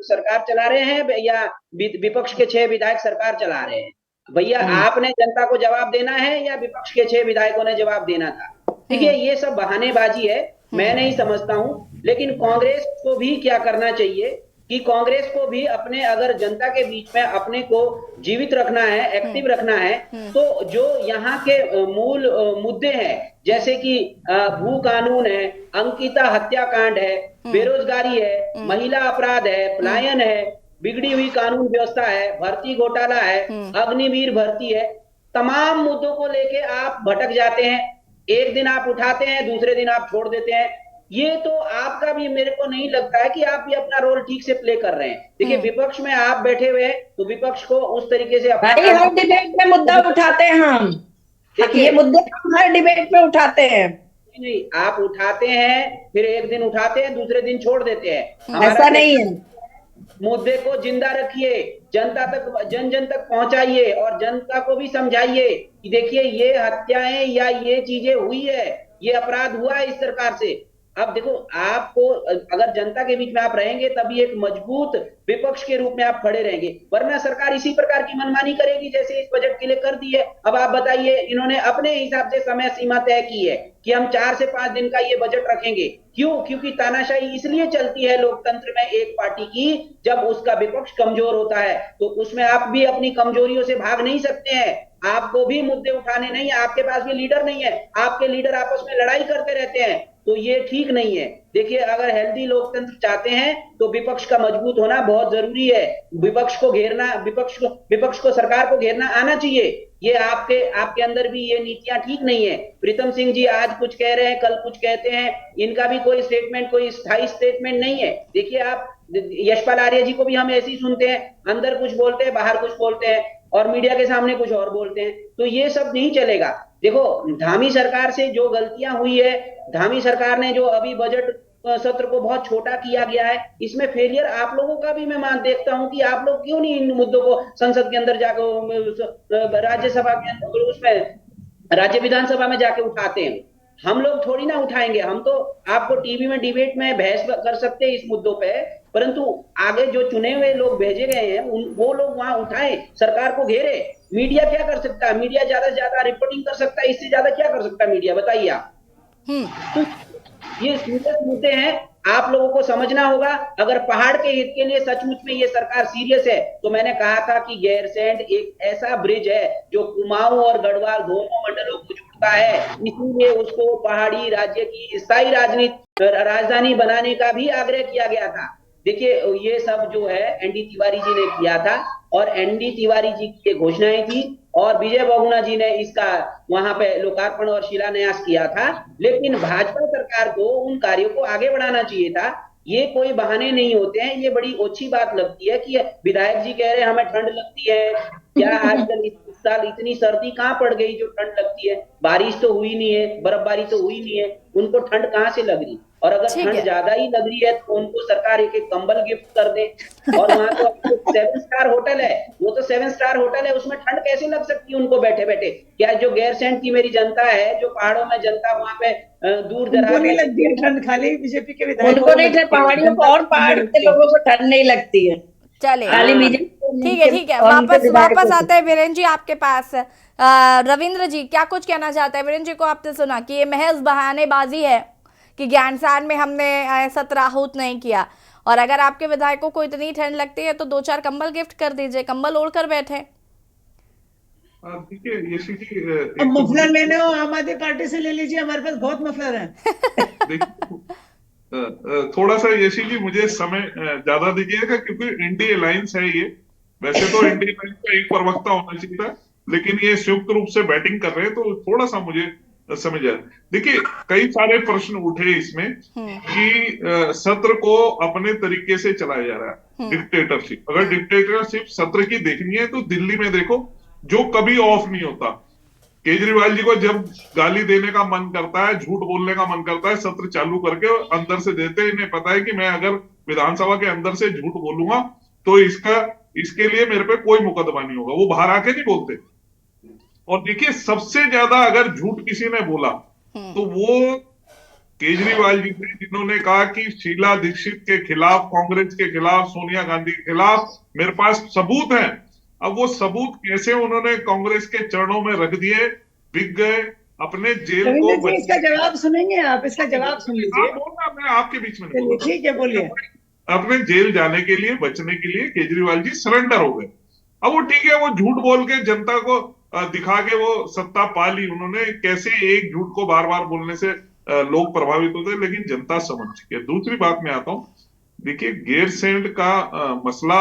सरकार चला रहे हैं या विपक्ष के 6 विधायक सरकार चला रहे हैं? भैया आपने जनता को जवाब देना है या विपक्ष के 6 विधायकों ने जवाब देना था? देखिए ये सब बहानेबाजी है, मैं नहीं समझता हूं। लेकिन कांग्रेस को भी क्या करना चाहिए कि कांग्रेस को भी अपने अगर जनता के बीच में अपने को जीवित रखना है, एक्टिव रखना है, तो जो यहाँ के मूल मुद्दे हैं जैसे कि भू कानून है, अंकिता हत्याकांड है, बेरोजगारी है, महिला अपराध है, पलायन है, बिगड़ी हुई कानून व्यवस्था है, भर्ती घोटाला है, अग्निवीर भर्ती है, तमाम मुद्दों को लेके आप भटक जाते हैं। एक दिन आप उठाते हैं, दूसरे दिन आप छोड़ देते हैं। ये तो आपका भी, मेरे को नहीं लगता है कि आप भी अपना रोल ठीक से प्ले कर रहे हैं। देखिए विपक्ष में आप बैठे हुए हैं तो विपक्ष को उस तरीके से भाई हर डिबेट में मुद्दा उठाते हैं हम, ये मुद्दे हम हर डिबेट में उठाते हैं। नहीं, आप उठाते हैं, फिर एक दिन उठाते हैं, दूसरे दिन छोड़ देते हैं। ऐसा नहीं है, मुद्दे को जिंदा रखिए, जनता तक, जन तक पहुंचाइए और जनता को भी समझाइए कि देखिए ये हत्याएं या ये चीजें हुई है, ये अपराध हुआ है इस सरकार से, अब देखो, आपको अगर जनता के बीच में आप रहेंगे तभी एक मजबूत विपक्ष के रूप में आप खड़े रहेंगे, वरना सरकार इसी प्रकार की मनमानी करेगी जैसे इस बजट के लिए कर दी है। अब आप बताइए, इन्होंने अपने हिसाब से समय सीमा तय की है कि हम 4 से 5 दिन का ये बजट रखेंगे। क्यों? क्योंकि तानाशाही इसलिए चलती है लोकतंत्र में एक पार्टी की, जब उसका विपक्ष कमजोर होता है तो उसमें आप भी अपनी कमजोरियों से भाग नहीं सकते हैं। आपको भी मुद्दे उठाने नहीं, आपके पास भी लीडर नहीं है, आपके लीडर आपस में लड़ाई करते रहते हैं, तो ये ठीक नहीं है। देखिए, अगर हेल्दी लोकतंत्र चाहते हैं तो विपक्ष का मजबूत होना बहुत जरूरी है। विपक्ष को घेरना, विपक्ष को सरकार को घेरना आना चाहिए। ये आपके अंदर भी ये नीतियां ठीक नहीं है। प्रीतम सिंह जी आज कुछ कह रहे हैं, कल कुछ कहते हैं, इनका भी कोई स्टेटमेंट, कोई स्थायी स्टेटमेंट नहीं है। देखिए, आप यशपाल आर्य जी को भी हम ऐसे ही सुनते हैं, अंदर कुछ बोलते हैं, बाहर कुछ बोलते हैं, और मीडिया के सामने कुछ और बोलते हैं, तो ये सब नहीं चलेगा। देखो, धामी सरकार से जो गलतियां हुई है, धामी सरकार ने जो अभी बजट सत्र को बहुत छोटा किया गया है, इसमें फेलियर आप लोगों का भी मैं मान देखता हूं कि आप लोग क्यों नहीं इन मुद्दों को संसद के अंदर जाकर, राज्यसभा के अंदर, उसमें राज्य विधानसभा में जाके उठाते हैं। हम लोग थोड़ी ना उठाएंगे, हम तो आपको टीवी में डिबेट में बहस कर सकते हैं इस मुद्दों पे, परंतु आगे जो चुने हुए लोग भेजे गए हैं वो लोग वहां उठाएं, सरकार को घेरे। मीडिया क्या कर सकता है? मीडिया ज्यादा से ज्यादा रिपोर्टिंग कर सकता है, इससे ज्यादा क्या कर सकता है मीडिया, बताइए आप। तो ये सीरियस मुद्दे हैं, आप लोगों को समझना होगा। अगर पहाड़ के हित के लिए सचमुच में ये सरकार सीरियस है, तो मैंने कहा था कि गैरसैंण एक ऐसा ब्रिज है जो कुमाऊं और गढ़वाल दोनों मंडलों को जोड़ता है, इसीलिए उसको पहाड़ी राज्य की स्थायी राजधानी बनाने का भी आग्रह किया गया था। देखिए, ये सब जो है एनडी तिवारी जी ने किया था, और एनडी तिवारी जी की घोषणाएं थी, और विजय बहुगुणा जी ने इसका वहां पे लोकार्पण और शिलान्यास किया था। लेकिन भाजपा सरकार को उन कार्यों को आगे बढ़ाना चाहिए था। ये कोई बहाने नहीं होते हैं। ये बड़ी ओछी बात लगती है कि विधायक जी कह रहे हैं हमें ठंड लगती है, क्या आजकल इस साल इतनी सर्दी कहाँ पड़ गई जो ठंड लगती है? बारिश तो हुई नहीं है, बर्फबारी तो हुई नहीं है, उनको ठंड कहाँ से लग रही? और अगर ठंड ज्यादा ही लग रही है तो उनको सरकार एक कंबल गिफ्ट कर दे। और वहां तो 7 स्टार होटल है, वो तो 7 स्टार होटल है, उसमें ठंड कैसे लग सकती है उनको बैठे बैठे? क्या जो गैरसैंण की मेरी जनता है, जो पहाड़ों में जनता वहां पे दूर दराज नहीं लगती है ठंड, खाली बीजेपी के विधायक उनको नहीं, पहाड़ियों को और पहाड़ के लोगों को ठंड नहीं लगती है। चलिए, ठीक है, वापस आते हैं वीरेंद्र जी आपके पास। रविंद्र जी, क्या कुछ कहना चाहते हैं? वीरेंद्र जी को आपने सुना कि ये महज बहानेबाजी है कि ज्ञानसार में हमने सत्र आहूत नहीं किया, और अगर आपके विधायकों को इतनी ठंड लगती है तो 2-4 कंबल गिफ्ट कर दीजिए, कंबल ओढ़ कर बैठे। देखिए, अब मफलर लेने हो आम आदमी पार्टी से ले लीजिए, हमारे पास बहुत मफलर है। थोड़ा सा यशी जी मुझे समय ज्यादा दीजिएगा, क्योंकि इंडी अलायंस है ये। वैसे तो इंडी अलायंस का एक प्रवक्ता होना चाहिए था, लेकिन ये संयुक्त रूप से बैटिंग कर रहे हैं, तो थोड़ा सा मुझे समझ आया। देखिए, कई सारे प्रश्न उठे इसमें कि सत्र को अपने तरीके से चलाया जा रहा है, डिक्टेटरशिप। अगर डिक्टेटरशिप सत्र की देखनी है तो दिल्ली में देखो, जो कभी ऑफ नहीं होता। केजरीवाल जी को जब गाली देने का मन करता है, झूठ बोलने का मन करता है, सत्र चालू करके अंदर से देते। इन्हें पता है कि मैं अगर विधानसभा के अंदर से झूठ बोलूंगा तो इसके लिए मेरे पे कोई मुकदमा नहीं होगा, वो बाहर आके नहीं बोलते। और देखिए, सबसे ज्यादा अगर झूठ किसी ने बोला तो वो केजरीवाल जी थे, जिन्होंने कहा कि शीला दीक्षित के खिलाफ, कांग्रेस के खिलाफ, सोनिया गांधी के खिलाफ मेरे पास सबूत हैं। अब वो सबूत कैसे उन्होंने कांग्रेस के चरणों में रख दिए, बिक गए, अपने जेल को। इसका जवाब सुनेंगे आप? इसका जवाब सुन लीजिए। मैं आपके बीच में ठीक है, बोलिए। अपने जेल जाने के लिए, बचने के लिए केजरीवाल जी सरेंडर हो गए। अब वो ठीक है, वो झूठ बोल के जनता को दिखा के वो सत्ता पा ली उन्होंने। कैसे एक झूठ को बार बार बोलने से लोग प्रभावित होते हैं, लेकिन जनता समझ चुकी है। दूसरी बात में आता हूं, देखिए, गैरसैंण का मसला,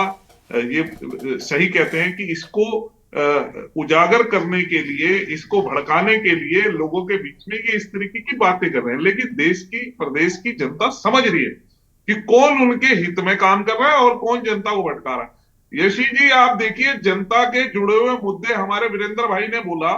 ये सही कहते हैं कि इसको उजागर करने के लिए, इसको भड़काने के लिए लोगों के बीच में ये इस तरीके की बातें कर रहे हैं, लेकिन देश की, प्रदेश की जनता समझ रही है कि कौन उनके हित में काम कर रहा है और कौन जनता को भटका रहा है। यशी जी, आप देखिए, जनता के जुड़े हुए मुद्दे, हमारे वीरेंद्र भाई ने बोला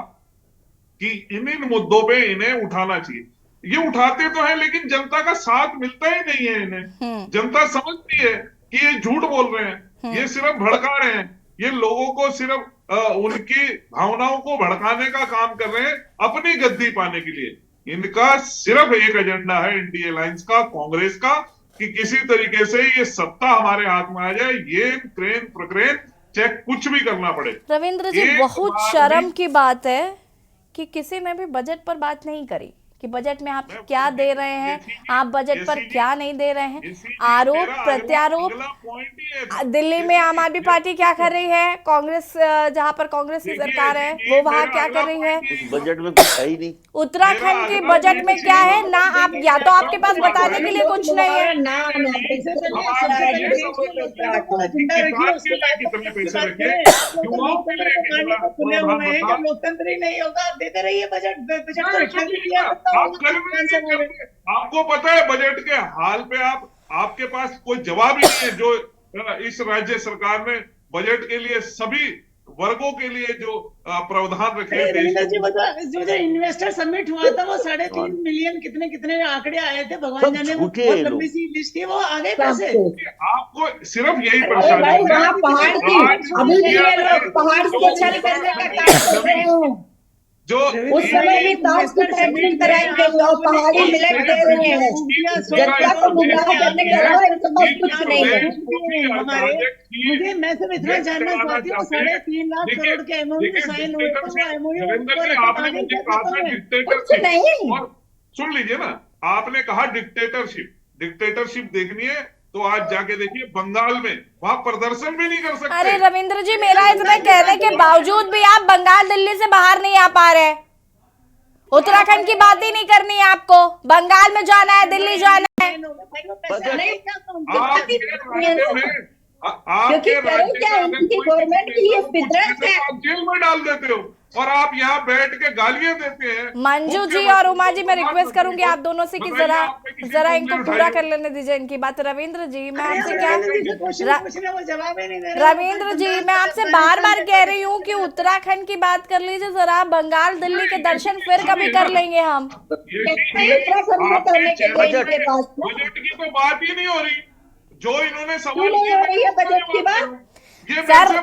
कि इन मुद्दों पे इन्हें उठाना चाहिए। ये उठाते तो है, लेकिन जनता का साथ मिलता ही नहीं है इन्हें। जनता समझती है कि ये झूठ बोल रहे हैं, ये सिर्फ भड़का रहे हैं, ये लोगों को सिर्फ उनकी भावनाओं को भड़काने का काम कर रहे हैं अपनी गद्दी पाने के लिए। इनका सिर्फ एक एजेंडा है इंडिया अलायंस का, कांग्रेस का, कि किसी तरीके से ये सत्ता हमारे हाथ में आ जाए, ये क्रेन प्रक्रेन चाहे कुछ भी करना पड़े। रविंद्र जी, एक बहुत बार शर्म भी- की बात है कि किसी ने भी बजट पर बात नहीं करी कि बजट में आप क्या दे रहे हैं, आप बजट पर क्या नहीं दे रहे हैं। आरोप प्रत्यारोप, दिल्ली में आम आदमी पार्टी क्या कर रही है, कांग्रेस जहां पर कांग्रेस की सरकार है वो वहां क्या कर रही है, बजट में कुछ है ही नहीं। उत्तराखंड के बजट में क्या है ना, आप या तो आपके पास बताने के लिए कुछ नहीं है। लोकतंत्र ही नहीं होगा, आप देते रहिए बजट आपको पता है बजट के हाल पे आपके पास कोई जवाब ही नहीं है। जो इस राज्य सरकार ने बजट के लिए सभी वर्गों के लिए जो प्रावधान रखे हैं, रविंद्र जी, जो इन्वेस्टर समिट हुआ था वो 3.5 मिलियन कितने आंकड़े आए थे, भगवान जाने, वो बहुत लंबी सी लिस्ट थी, वो आगे पैसे। आपको सिर्फ यही परेशानी है। पहाड़ को छल करने का काम कर रहे हैं। जो उस समय भी टास्क फैक्ट्री कराएंगे और पहाड़ी मिलट दे रहे हैं, जनता को गुमराह करने के अलावा इनके पास कुछ नहीं है। मुझे मैं सिर्फ इतना जानना चाहती हूँ, 3.5 लाख करोड़ के एमओयू साइन हुए थे, वो एमओयू डिक्टेटरशिप नहीं। और सुन लीजिए ना, आपने कहा डिक्टेटरशिप देखनी है तो आज जाके देखिए बंगाल में, वहां प्रदर्शन भी नहीं कर सकते। अरे रविंद्र जी, मेरा इतना कहने के बावजूद भी आप बंगाल दिल्ली से बाहर नहीं आ पा रहे। उत्तराखंड की बात ही नहीं करनी है आपको, बंगाल में जाना है, दिल्ली जाना है। आपके गवर्नमेंट की ये फितरत है, आप जेल में डाल देते हो और आप यहाँ बैठ के गालियां देते हैं। मंजू जी और उमा जी, मैं रिक्वेस्ट करूंगी आप दोनों से कि जरा इनको पूरा कर लेने दीजिए इनकी बात। रविंद्र जी, मैं आपसे रविंद्र जी, मैं आपसे बार बार कह रही हूँ कि उत्तराखंड की बात कर लीजिए जरा, बंगाल दिल्ली के दर्शन फिर कभी कर लेंगे हम। बजट की तो बात ही नहीं हो रही, जो इन्होंने सवाल किया बजट की बात। सर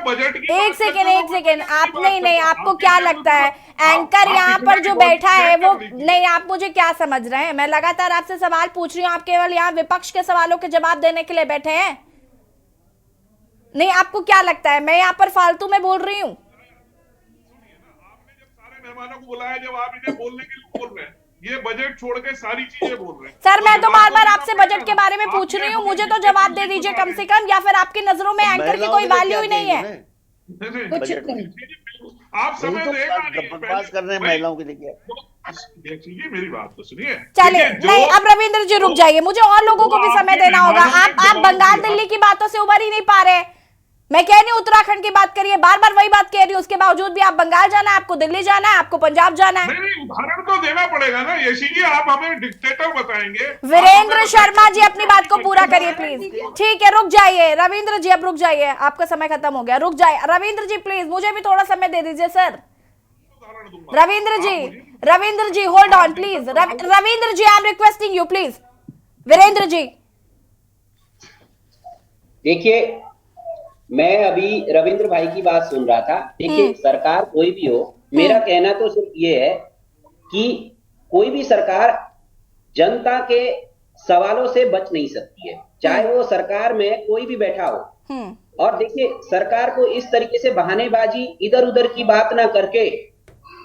एक सेकेंड, आप नहीं, आपको क्या लगता है एंकर यहाँ पर जो बैठा है वो नहीं, आप मुझे क्या समझ रहे हैं? मैं लगातार आपसे सवाल पूछ रही हूँ, आप केवल यहाँ विपक्ष के सवालों के जवाब देने के लिए बैठे हैं? नहीं, आपको क्या लगता है मैं यहाँ पर फालतू में बोल रही हूँ? आपने जब सारे मेहमानों को बुलाया, जब आप इन्हें बोलने के लिए बोल रहे हैं, ये बजट छोड़ के सारी चीजें बोल रहे हैं। सर मैं तो बार बार आपसे बजट के बारे में पूछ रही हूँ, मुझे तो जवाब दे दीजिए कम से कम, या फिर आपकी नजरों में एंकर की कोई वैल्यू ही नहीं है? कुछ नहीं। आप समय देगा बकवास कर रहे हैं महिलाओं के लिए। देखिए मेरी बात तो सुनिए। चलिए नहीं, अब रविंद्र जी रुक जाइए, मुझे और लोगों को भी समय देना होगा। आप बंगाल दिल्ली की बातों से उबर ही नहीं पा रहे। मैं कह रही हूँ उत्तराखंड की बात करिए, बार बार वही बात कह रही हूँ, उसके बावजूद भी आप बंगाल जाना है, आपको दिल्ली जाना है, आपको पंजाब जाना है। नहीं, उदाहरण तो देना पड़ेगा ना यशी जी, आप हमें डिक्टेटर बताएंगे। वीरेंद्र शर्मा जी अपनी बात को पूरा करिए प्लीज। ठीक है, रुक जाइए रविंद्र जी, अब रुक जाइए, आपका समय खत्म हो गया, रुक जाइए रविंद्र जी प्लीज, मुझे भी थोड़ा समय दे दीजिए sir. Ravindra ji hold on please, Ravindra ji I am requesting you please. Virendra ji देखिए, मैं अभी रविंद्र भाई की बात सुन रहा था। देखिए, सरकार कोई भी हो, मेरा कहना तो सिर्फ ये है कि कोई भी सरकार जनता के सवालों से बच नहीं सकती है, चाहे वो सरकार में कोई भी बैठा हो। और देखिए, सरकार को इस तरीके से बहानेबाजी, इधर उधर की बात ना करके,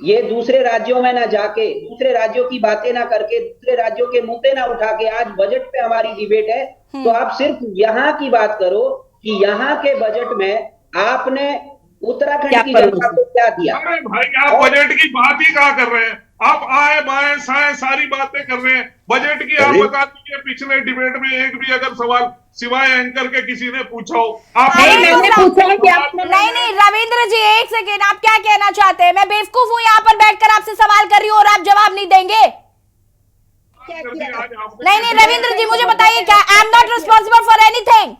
ये दूसरे राज्यों में ना जाके, दूसरे राज्यों की बातें ना करके, दूसरे राज्यों के मुद्दे ना उठा के, आज बजट पे हमारी डिबेट है तो आप सिर्फ यहाँ की बात करो कि यहाँ के बजट में आपने उत्तराखंड की जनता को क्या दिया। अरे भाई, आप बजट की बात ही कहाँ कर रहे हैं? आप आए बाएं साएं सारी बातें कर रहे हैं। बजट की आप बता दीजिए, पिछले डिबेट में एक भी अगर सवाल सिवाय एंकर के किसी ने पूछा हो? नहीं रविंद्र जी एक सेकेंड, आप क्या कहना चाहते हैं? मैं बेवकूफ हूँ यहाँ पर बैठकर आपसे सवाल कर रही हूँ और आप जवाब नहीं देंगे? नहीं रविंद्र जी मुझे बताइए, क्या I am not responsible for anything?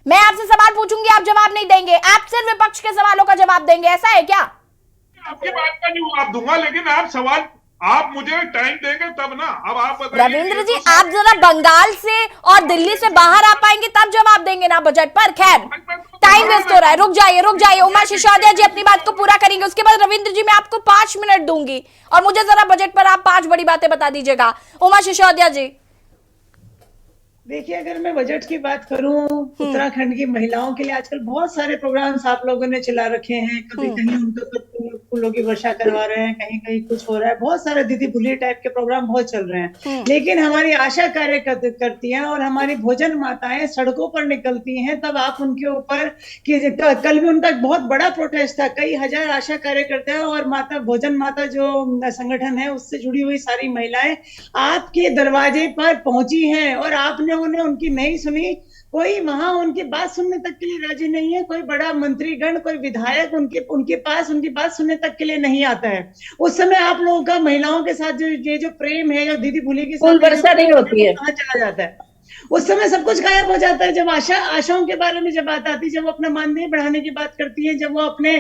मैं आपसे सवाल पूछूंगी, आप जवाब नहीं देंगे, आप सिर्फ विपक्ष के सवालों का जवाब देंगे, ऐसा है क्या? आपकी बात का नहीं जवाब दूंगा, लेकिन आप सवाल आप मुझे टाइम देंगे तब ना। अब आप बताइए, रविंद्र जी, आप जरा बंगाल से और दिल्ली से बाहर आ पाएंगे तब जवाब देंगे ना बजट पर। खैर, टाइम वेस्ट हो रहा है, रुक जाइए। उमा सिसोदिया जी अपनी बात को पूरा करेंगे, उसके बाद रविंद्र जी मैं आपको 5 मिनट दूंगी और मुझे जरा बजट पर आप 5 बड़ी बातें बता दीजिएगा। उमा सिसोदिया जी। देखिए, अगर मैं बजट की बात करूं, उत्तराखंड की महिलाओं के लिए आजकल बहुत सारे प्रोग्राम्स आप लोगों ने चला रखे हैं। कभी कहीं उनको फूलों की वर्षा करवा रहे हैं, कहीं कहीं कुछ हो रहा है। बहुत सारे दीदी भुली टाइप के प्रोग्राम बहुत चल रहे हैं। लेकिन हमारी आशा कार्य करती हैं और हमारी भोजन माताएं सड़कों पर निकलती हैं, तब आप उनके ऊपर कि कल भी उनका बहुत बड़ा प्रोटेस्ट था। कई हजार आशा कार्यकर्ता और माता भोजन माता जो संगठन है उससे जुड़ी हुई सारी महिलाएं आपके दरवाजे पर पहुंची हैं और आपने उन्हें उनकी नहीं सुनी। कोई वहां उनकी बात सुनने तक के लिए राजी नहीं है। कोई बड़ा मंत्रीगण, कोई विधायक उनके पास उनकी बात सुनने तक के लिए नहीं आता है। उस समय आप लोगों का महिलाओं के साथ जो प्रेम है, जो दीदी भूली के साथ वर्षा नहीं होती है, कहाँ चला जाता है? उस समय सब कुछ गायब हो जाता है। जब आशाओं के बारे में जब बात आती है, जब वो अपना मानदेय बढ़ाने की बात करती है, जब वो अपने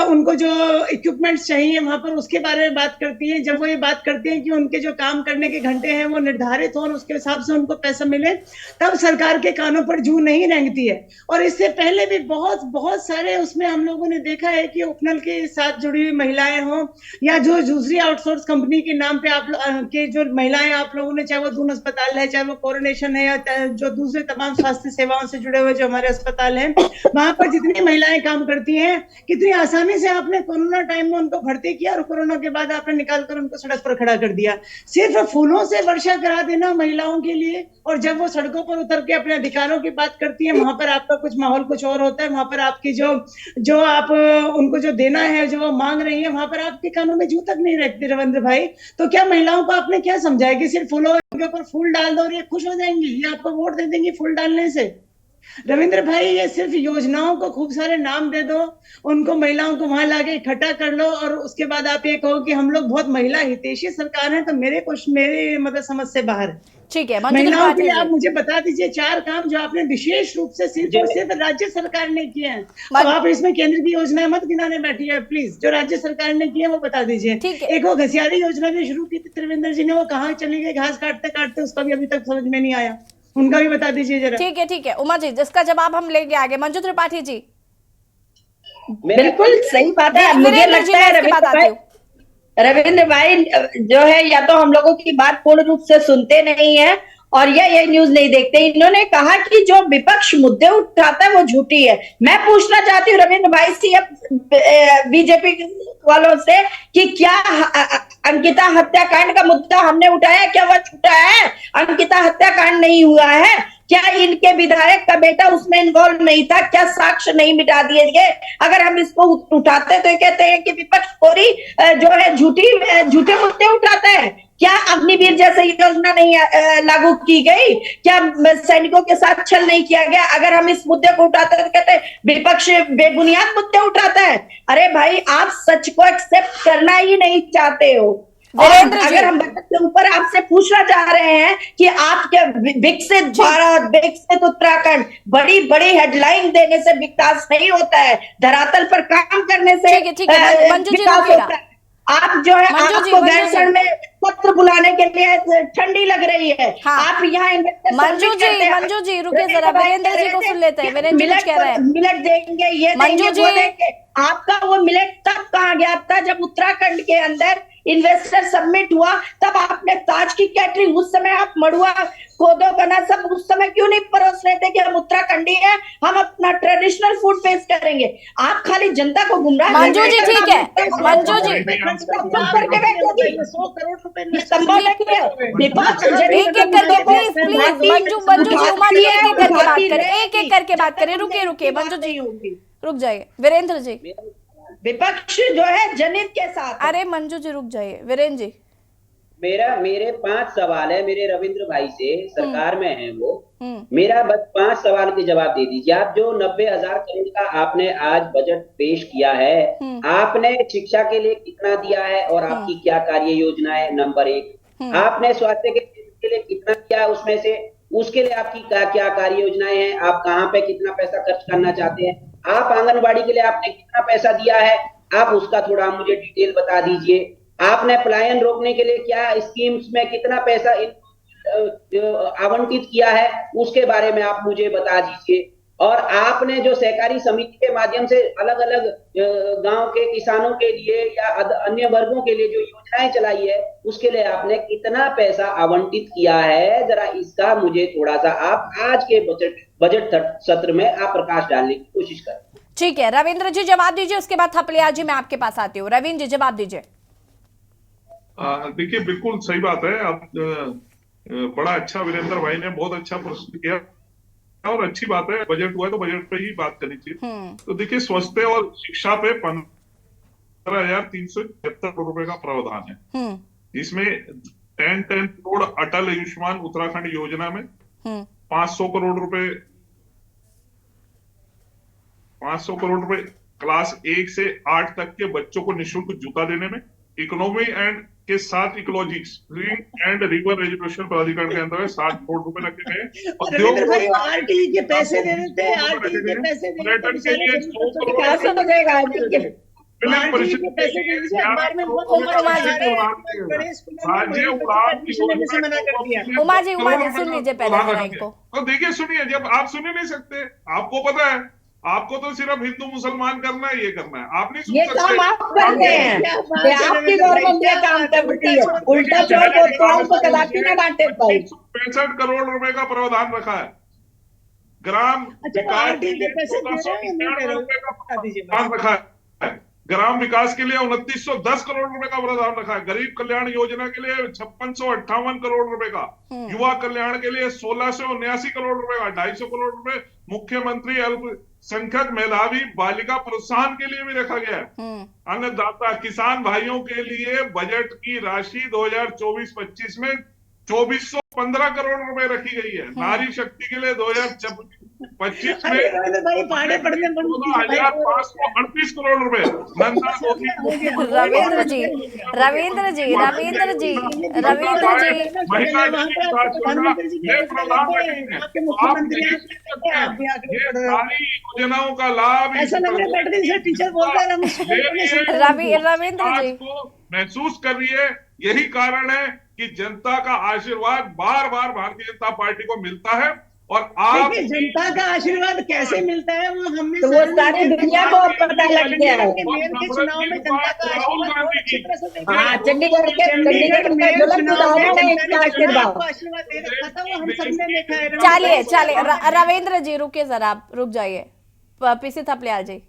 उनको जो इक्विपमेंट्स चाहिए वहां पर उसके बारे में बात करती है, जब वो ये बात करती है कि उनके जो काम करने के घंटे हैं वो निर्धारित हो और उसके हिसाब से उनको पैसा मिले, तब सरकार के कानों पर जू नहीं रेंगती है। और इससे पहले भी बहुत सारे उसमें हम लोगों ने देखा है कि उपनल के साथ जुड़ी हुई महिलाएं हों या जो दूसरी आउटसोर्स कंपनी के नाम पे आप के जो महिलाएं आप लोगों ने, चाहे वो दून अस्पताल है, चाहे वो कोरोनेशन है, या जो दूसरे तमाम स्वास्थ्य सेवाओं से जुड़े हुए जो हमारे अस्पताल हैं, वहां पर जितनी महिलाएं काम करती हैं, कितनी आसानी से आपने कोरोना टाइम में उनको भर्ती किया और कोरोना के बाद आपने निकालकर उनको सड़क पर खड़ा कर दिया। सिर्फ फूलों से वर्षा करा देना महिलाओं के लिए, और जब वो सड़कों पर उतर के अपने अधिकारों की बात करती है, वहां पर आपका कुछ माहौल कुछ और होता है। वहां पर आपकी जो आप उनको जो देना है, जो वो मांग रही है, वहां पर आपके कानों में जू तक नहीं रखती रविंद्र भाई। तो क्या महिलाओं को आपने क्या समझाया कि सिर्फ फूलों के ऊपर फूल डाल दो और ये खुश हो जाएंगी, ये आपको वोट दे देंगी फूल डालने से? रविंद्र भाई, ये सिर्फ योजनाओं को खूब सारे नाम दे दो, उनको महिलाओं को वहां लाके इकट्ठा कर लो और उसके बाद आप ये कहो कि हम लोग बहुत महिला हितैषी सरकार है, तो मेरे मतलब समझ से बाहर है। ठीक है, महिलाओं के लिए आप मुझे बता दीजिए 4 काम जो आपने विशेष रूप से सिर्फ और सिर्फ राज्य सरकार ने किए हैं। अब आप इसमें केंद्र की योजनाएं मत गिनाने बैठी है प्लीज। जो राज्य सरकार ने किए वो बता दीजिए। एक वो घसियारी योजना भी शुरू की थी त्रिवेंद्र जी ने, वो कहाँ चली गई घास काटते काटते, उसका भी अभी तक समझ में नहीं आया, उनका भी बता दीजिए जरा। ठीक है उमा जी, जिसका जवाब हम लेंगे आगे। मंजू त्रिपाठी जी। बिल्कुल सही बात है। मुझे लगता है रविंद्र भाई जो है या तो हम लोगों की बात पूर्ण रूप से सुनते नहीं है और ये न्यूज नहीं देखते। इन्होंने कहा कि जो विपक्ष मुद्दे उठाता है वो झूठी है। मैं पूछना चाहती हूँ रविंद्र भाई से, बीजेपी वालों से, कि क्या अंकिता हत्याकांड का मुद्दा हमने उठाया, क्या वह झूठा है? अंकिता हत्याकांड नहीं हुआ है क्या? इनके विधायक का बेटा उसमें इन्वॉल्व नहीं था क्या? साक्ष्य नहीं मिटा दिए गए? अगर हम इसको उठाते तो कहते हैं कि विपक्ष पूरी जो है झूठे मुद्दे उठाते हैं। क्या अग्निवीर जैसे योजना नहीं लागू की गई? क्या सैनिकों के साथ छल नहीं किया गया? अगर हम इस मुद्दे को उठाते तो कहते हैं विपक्ष बेबुनियाद मुद्दे उठाता है। अरे भाई, आप सच को एक्सेप्ट करना ही नहीं चाहते हो। और अगर हम बजट के ऊपर आपसे पूछना चाह रहे हैं कि आपके विकसित भारत, विकसित उत्तराखंड, बड़ी बड़ी हेडलाइन देने से विकास नहीं होता है, धरातल पर काम करने से विकास होता है। आप जो है आपको गैरसैंण में पत्र बुलाने के लिए ठंडी लग रही है। हाँ। आप यहाँ मंजू जी रुके जरा, वीरेंद्र जी को सुन लेते हैं। वीरेंद्र जी कह रहे हैं मिलेट देंगे, ये देंगे, वो देंगे। आपका वो मिलेट तब कहाँ गया था जब उत्तराखंड के अंदर इन्वेस्टर सबमिट हुआ, तब आपने ताज की कैटरिंग, उस समय आप मड़ुआ कोदो बना सब उस समय क्यों नहीं परोस रहे थे कि हम उत्तराखंडी हैं, हम अपना ट्रेडिशनल फूड पेश करेंगे? आप खाली जनता को गुमराह। मंजू जी ठीक है, मंजू जी एक एक करके प्लीज मंजू जी उमा जी एक एक करके बात करें। रुके मंजू जी रुक जाइए। वीरेंद्र जी, विपक्ष जो है जनहित के साथ। अरे मंजू जी रुक जाइए। वीरेंद्र जी, मेरे 5 सवाल है मेरे रविंद्र भाई से, सरकार में है वो। मेरा बस 5 सवाल के जवाब दे दीजिए। आप जो 90,000 करोड़ का आपने आज बजट पेश किया है, आपने शिक्षा के लिए कितना दिया है और आपकी क्या कार्य योजना है? नंबर 1। आपने स्वास्थ्य के लिए कितना किया उसमें से, उसके लिए आपकी क्या कार्य योजनाएं हैं? आप कहाँ पे कितना पैसा खर्च करना चाहते हैं? आप आंगनबाड़ी के लिए आपने कितना पैसा दिया है? आप उसका थोड़ा मुझे डिटेल बता दीजिए। आपने पलायन रोकने के लिए क्या स्कीम्स में कितना पैसा आवंटित किया है, उसके बारे में आप मुझे बता दीजिए। और आपने जो सहकारी समिति के माध्यम से अलग अलग गांव के किसानों के लिए या अन्य वर्गों के लिए जो योजनाएं चलाई है, उसके लिए आपने कितना पैसा आवंटित किया है, जरा इसका मुझे थोड़ा सा आप आज के बजट सत्र में आप प्रकाश डालने की कोशिश करें। ठीक है, रविंद्र जी जवाब दीजिए, उसके बाद थपलियाल जी मैं आपके पास आती हूँ। रविंद्र जी जवाब दीजिए। देखिए, बिल्कुल सही बात है। आप बड़ा अच्छा वीरेंद्र भाई ने बहुत अच्छा प्रश्न किया और अच्छी बात है, बजट हुआ है तो बजट पे ही बात करनी चाहिए। तो देखिए, स्वास्थ्य और शिक्षा पे 15,376 करोड़ रुपए का प्रावधान है। इसमें 10 करोड़ अटल आयुष्मान उत्तराखंड योजना में, 500 करोड़ रुपए क्लास 1 से 8 तक के बच्चों को निःशुल्क जूता देने में, इकोनॉमी एंड के साथ इकोलॉजी एंड रिवर एजुकेशन प्राधिकरण के अंतर्गत 60 करोड़ रुपए रखे गए। उद्योग आरटीई के पैसे दे देते हैं, आरटीई के पैसे दे पर्यटन के लिए 100 करोड़ उमा जी सुन लीजिए पहले इनको। तो देखिए, सुनिए, जब आप सुन नहीं सकते, आपको पता है, आपको तो सिर्फ हिंदू मुसलमान करना है, ये करना है, आप नहीं सुन सकते। काम आप करते हैं, आपकी गवर्नमेंट ये काम करती है, उल्टा चोर को कदापि ना डांटे भाई। 65 करोड़ रुपए का प्रावधान रखा है। ग्राम विकास के लिए 1491 रुपए का प्रावधान रखा है। ग्राम विकास के लिए 2910 करोड़ रुपए का प्रावधान रखा है। गरीब कल्याण योजना के लिए 5658 करोड़ रुपए का, युवा कल्याण के लिए 1679 करोड़ रुपए का, 250 करोड़ रुपए मुख्यमंत्री अल्पसंख्यक मेधावी बालिका प्रोत्साहन के लिए भी रखा गया है। अन्नदाता किसान भाइयों के लिए बजट की राशि 2024-25 में 2415 करोड़ रुपए रखी गई है। नारी शक्ति के लिए 2025 में 1538 करोड़ रुपए। रविंद्र जी सारी योजनाओं का लाभ रविंद्र जी महसूस कर रही है। यही कारण है कि जनता का आशीर्वाद बार बार भारतीय जनता पार्टी को मिलता है। और आप जनता का आशीर्वाद कैसे मिलता है वो हमने तो वो सारी दुनिया को पता लग गया है। चुनाव में जनता का हाँ, चंडीगढ़ के आशीर्वाद दे रखा था, वो हम सबने देखा है। चलिए रविंद्र जी रुकिए जरा, आप रुक जाइए। पीसी थपलियाल जी,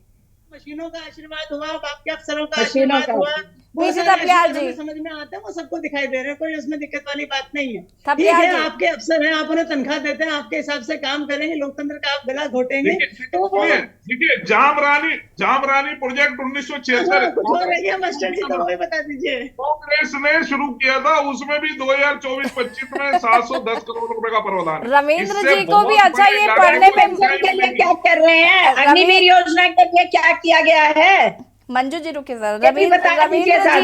मशीनों का आशीर्वाद हुआ, आपके अफसरों का आशीर्वाद हुआ, पीसी थपलियाल जी समझ में आते हैं, वो सबको दिखाई दे रहे हैं, कोई उसमें दिक्कत वाली बात नहीं है। ठीक थपलियाल है, जी आपके अफसर हैं, आप उन्हें तनख्वाह देते हैं, आपके हिसाब से काम करेंगे, लोकतंत्र का आप गला घोटेंगे तो वो देखिए, जाम रानी प्रोजेक्ट 1976 मास्टर जी तो वही बता दीजिए। कांग्रेस ने शुरू किया था, उसमें भी 2024-25 में 710 करोड़ रुपए का प्रावधान। रविंद्र जी को भी अच्छा ये पढ़ने में के लिए क्या कर रहे हैं, अग्निवीर योजना के लिए क्या किया गया है। मंजू जी रुके जरा। रविंद्र जी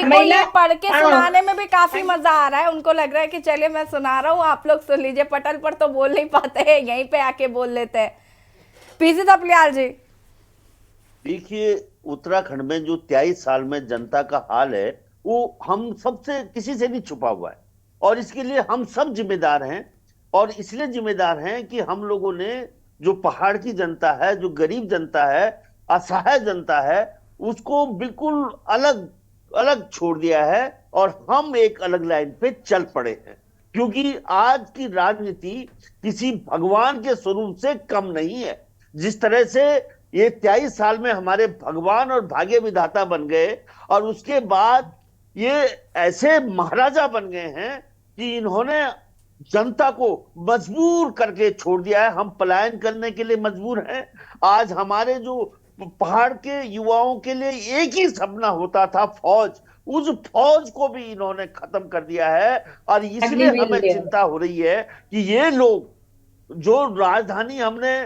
को ये पढ़ के सुनाने में भी काफी मजा आ रहा है। उनको लग रहा है कि चलिए मैं सुना रहा हूँ, आप लोग सुन लीजिए। पटल पर तो बोल नहीं पाते हैं, यहीं पे आके बोल लेते हैं। पीसी थपलियाल जी, देखिए, उत्तराखंड में जो 23 साल में जनता का हाल है वो हम सबसे किसी से नहीं छुपा हुआ है, और इसके लिए हम सब जिम्मेदार हैं। और इसलिए जिम्मेदार हैं कि हम लोगों ने जो पहाड़ की जनता है, जो गरीब जनता है, असहाय जनता है, उसको बिल्कुल अलग छोड़ दिया है और हम एक अलग लाइन पे चल पड़े हैं। क्योंकि आज की राजनीति किसी भगवान के स्वरूप से कम नहीं है। जिस तरह से ये 23 साल में हमारे भगवान और भाग्य विधाता बन गए, और उसके बाद ये ऐसे महाराजा बन गए हैं कि इन्होंने जनता को मजबूर करके छोड़ दिया है। हम पलायन करने के लिए मजबूर हैं। आज हमारे जो पहाड़ के युवाओं के लिए एक ही सपना होता था, फौज, उस फौज को भी इन्होंने खत्म कर दिया है। और इसलिए हमें चिंता हो रही है कि ये लोग जो राजधानी हमने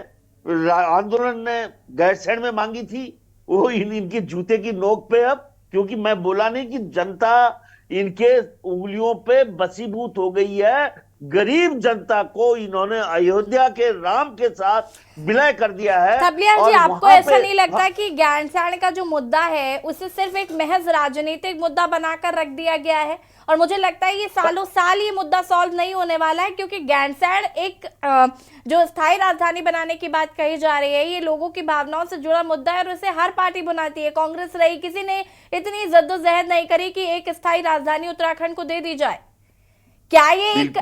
आंदोलन ने गैरसैंण में मांगी थी, वो इनके जूते की नोक पे अब, क्योंकि मैं बोला नहीं कि जनता इनके उंगलियों पे बसीभूत हो गई है, गरीब जनता को इन्होंने अयोध्या के राम के साथ विलय कर दिया है। थपलियाल जी, और आपको वहां ऐसा पे- नहीं लगता कि ज्ञानसारण का जो मुद्दा है उसे सिर्फ एक महज राजनीतिक मुद्दा बनाकर रख दिया गया है? और मुझे लगता है ये सालों साल ये मुद्दा सॉल्व नहीं होने वाला है, क्योंकि ज्ञानसारण एक जो स्थायी राजधानी बनाने की बात कही जा रही है, ये लोगों की भावनाओं से जुड़ा मुद्दा है और उसे हर पार्टी बनाती है। कांग्रेस रही, किसी ने इतनी जद्दोजहद नहीं करी कि एक स्थायी राजधानी उत्तराखंड को दे दी जाए। क्या ये एक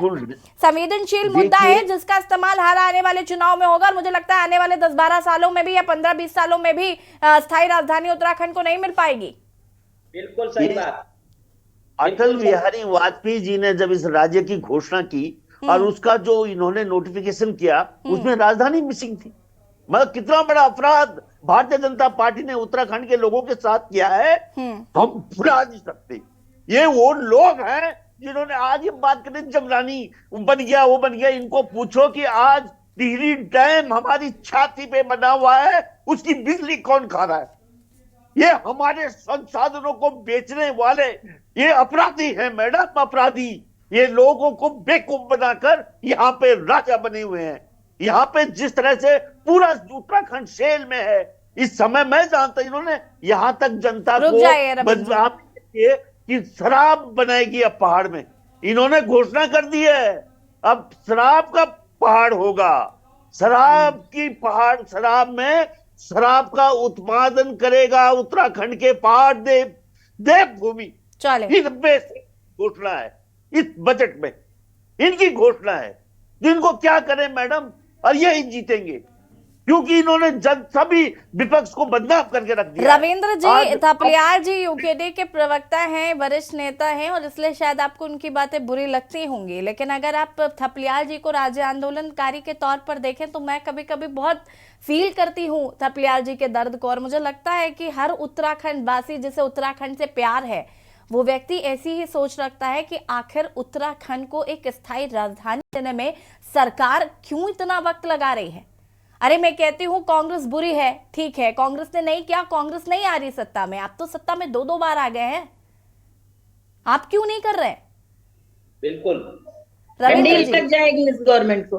संवेदनशील मुद्दा है जिसका इस्तेमाल हर आने वाले चुनाव में होगा? और मुझे लगता है आने वाले 10-12 सालों में भी या 15-20 सालों में भी स्थायी राजधानी उत्तराखंड को नहीं मिल पाएगी। बिल्कुल सही बात। अटल बिहारी वाजपेयी जी ने जब इस राज्य की घोषणा की और उसका जो इन्होंने नोटिफिकेशन किया, उसमें राजधानी मिसिंग थी। मतलब कितना बड़ा अपराध भारतीय जनता पार्टी ने उत्तराखंड के लोगों के साथ किया है, हम भुला नहीं सकते। ये वो लोग हैं जिन्होंने आज ये बात करें जमरानी बन गया, वो बन गया। इनको पूछो कि आज टिहरी डैम हमारी छाती पे बना हुआ है, उसकी बिजली कौन खा रहा है? ये हमारे संसाधनों को बेचने वाले ये अपराधी हैं मैडम, अपराधी। ये लोगों को बेवकूफ बनाकर यहाँ पे राजा बने हुए हैं। यहाँ पे जिस तरह से पूरा उत्तराखंड शेल में है इस समय, मैं जानता इन्होंने यहाँ तक जनता रुक को जाइए रविंद्र। बदनाम किए कि शराब बनाएगी अब पहाड़ में। इन्होंने घोषणा कर दी है अब शराब का पहाड़ होगा। शराब की पहाड़, शराब में शराब का उत्पादन करेगा उत्तराखंड के पहाड़। देवभूमि चले इनमें से घोषणा है इस बजट में, इनकी घोषणा है। जिनको क्या करें मैडम, और यही जीतेंगे क्योंकि इन्होंने सभी विपक्ष को बदनाम करके रख दिया। रविंद्र जी, थपलियाल जी यूकेडी के प्रवक्ता हैं, वरिष्ठ नेता हैं और इसलिए शायद आपको उनकी बातें बुरी लगती होंगी, लेकिन अगर आप थपलियाल जी को राज्य आंदोलनकारी के तौर पर देखें तो मैं कभी कभी बहुत फील करती हूँ थपलियाल जी के दर्द को। और मुझे लगता है कि हर उत्तराखंड वासी जिसे उत्तराखंड से प्यार है, वो व्यक्ति ऐसी ही सोच रखता है कि आखिर उत्तराखंड को एक स्थायी राजधानी देने में सरकार क्यों इतना वक्त लगा रही है। अरे मैं कहती हूँ कांग्रेस बुरी है, ठीक है, कांग्रेस ने नहीं किया, कांग्रेस नहीं आ रही सत्ता में। आप तो सत्ता में 2-2 बार आ गए हैं, आप क्यों नहीं कर रहे? बिल्कुल रविंद्र तक जी, जाएगी इस गवर्नमेंट को।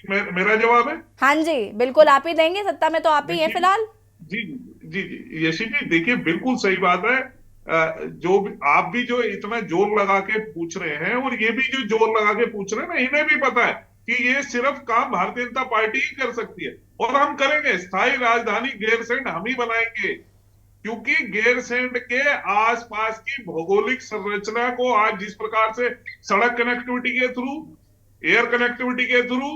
मेरा जवाब है हाँ जी बिल्कुल, आप ही देंगे, सत्ता में तो आप ही हैं फिलहाल। जी जी जी यशी जी, देखिए बिल्कुल सही बात है। आप भी जो इतना जोर लगा के पूछ रहे हैं और ये भी जो जोर लगा के पूछ रहे हैं ना, इन्हें भी पता है कि ये सिर्फ काम भारतीय जनता पार्टी ही कर सकती है और हम करेंगे। स्थायी राजधानी गैरसैंण हम ही बनाएंगे, क्योंकि गैरसैंण के आसपास की भौगोलिक संरचना को आज जिस प्रकार से सड़क कनेक्टिविटी के थ्रू, एयर कनेक्टिविटी के थ्रू,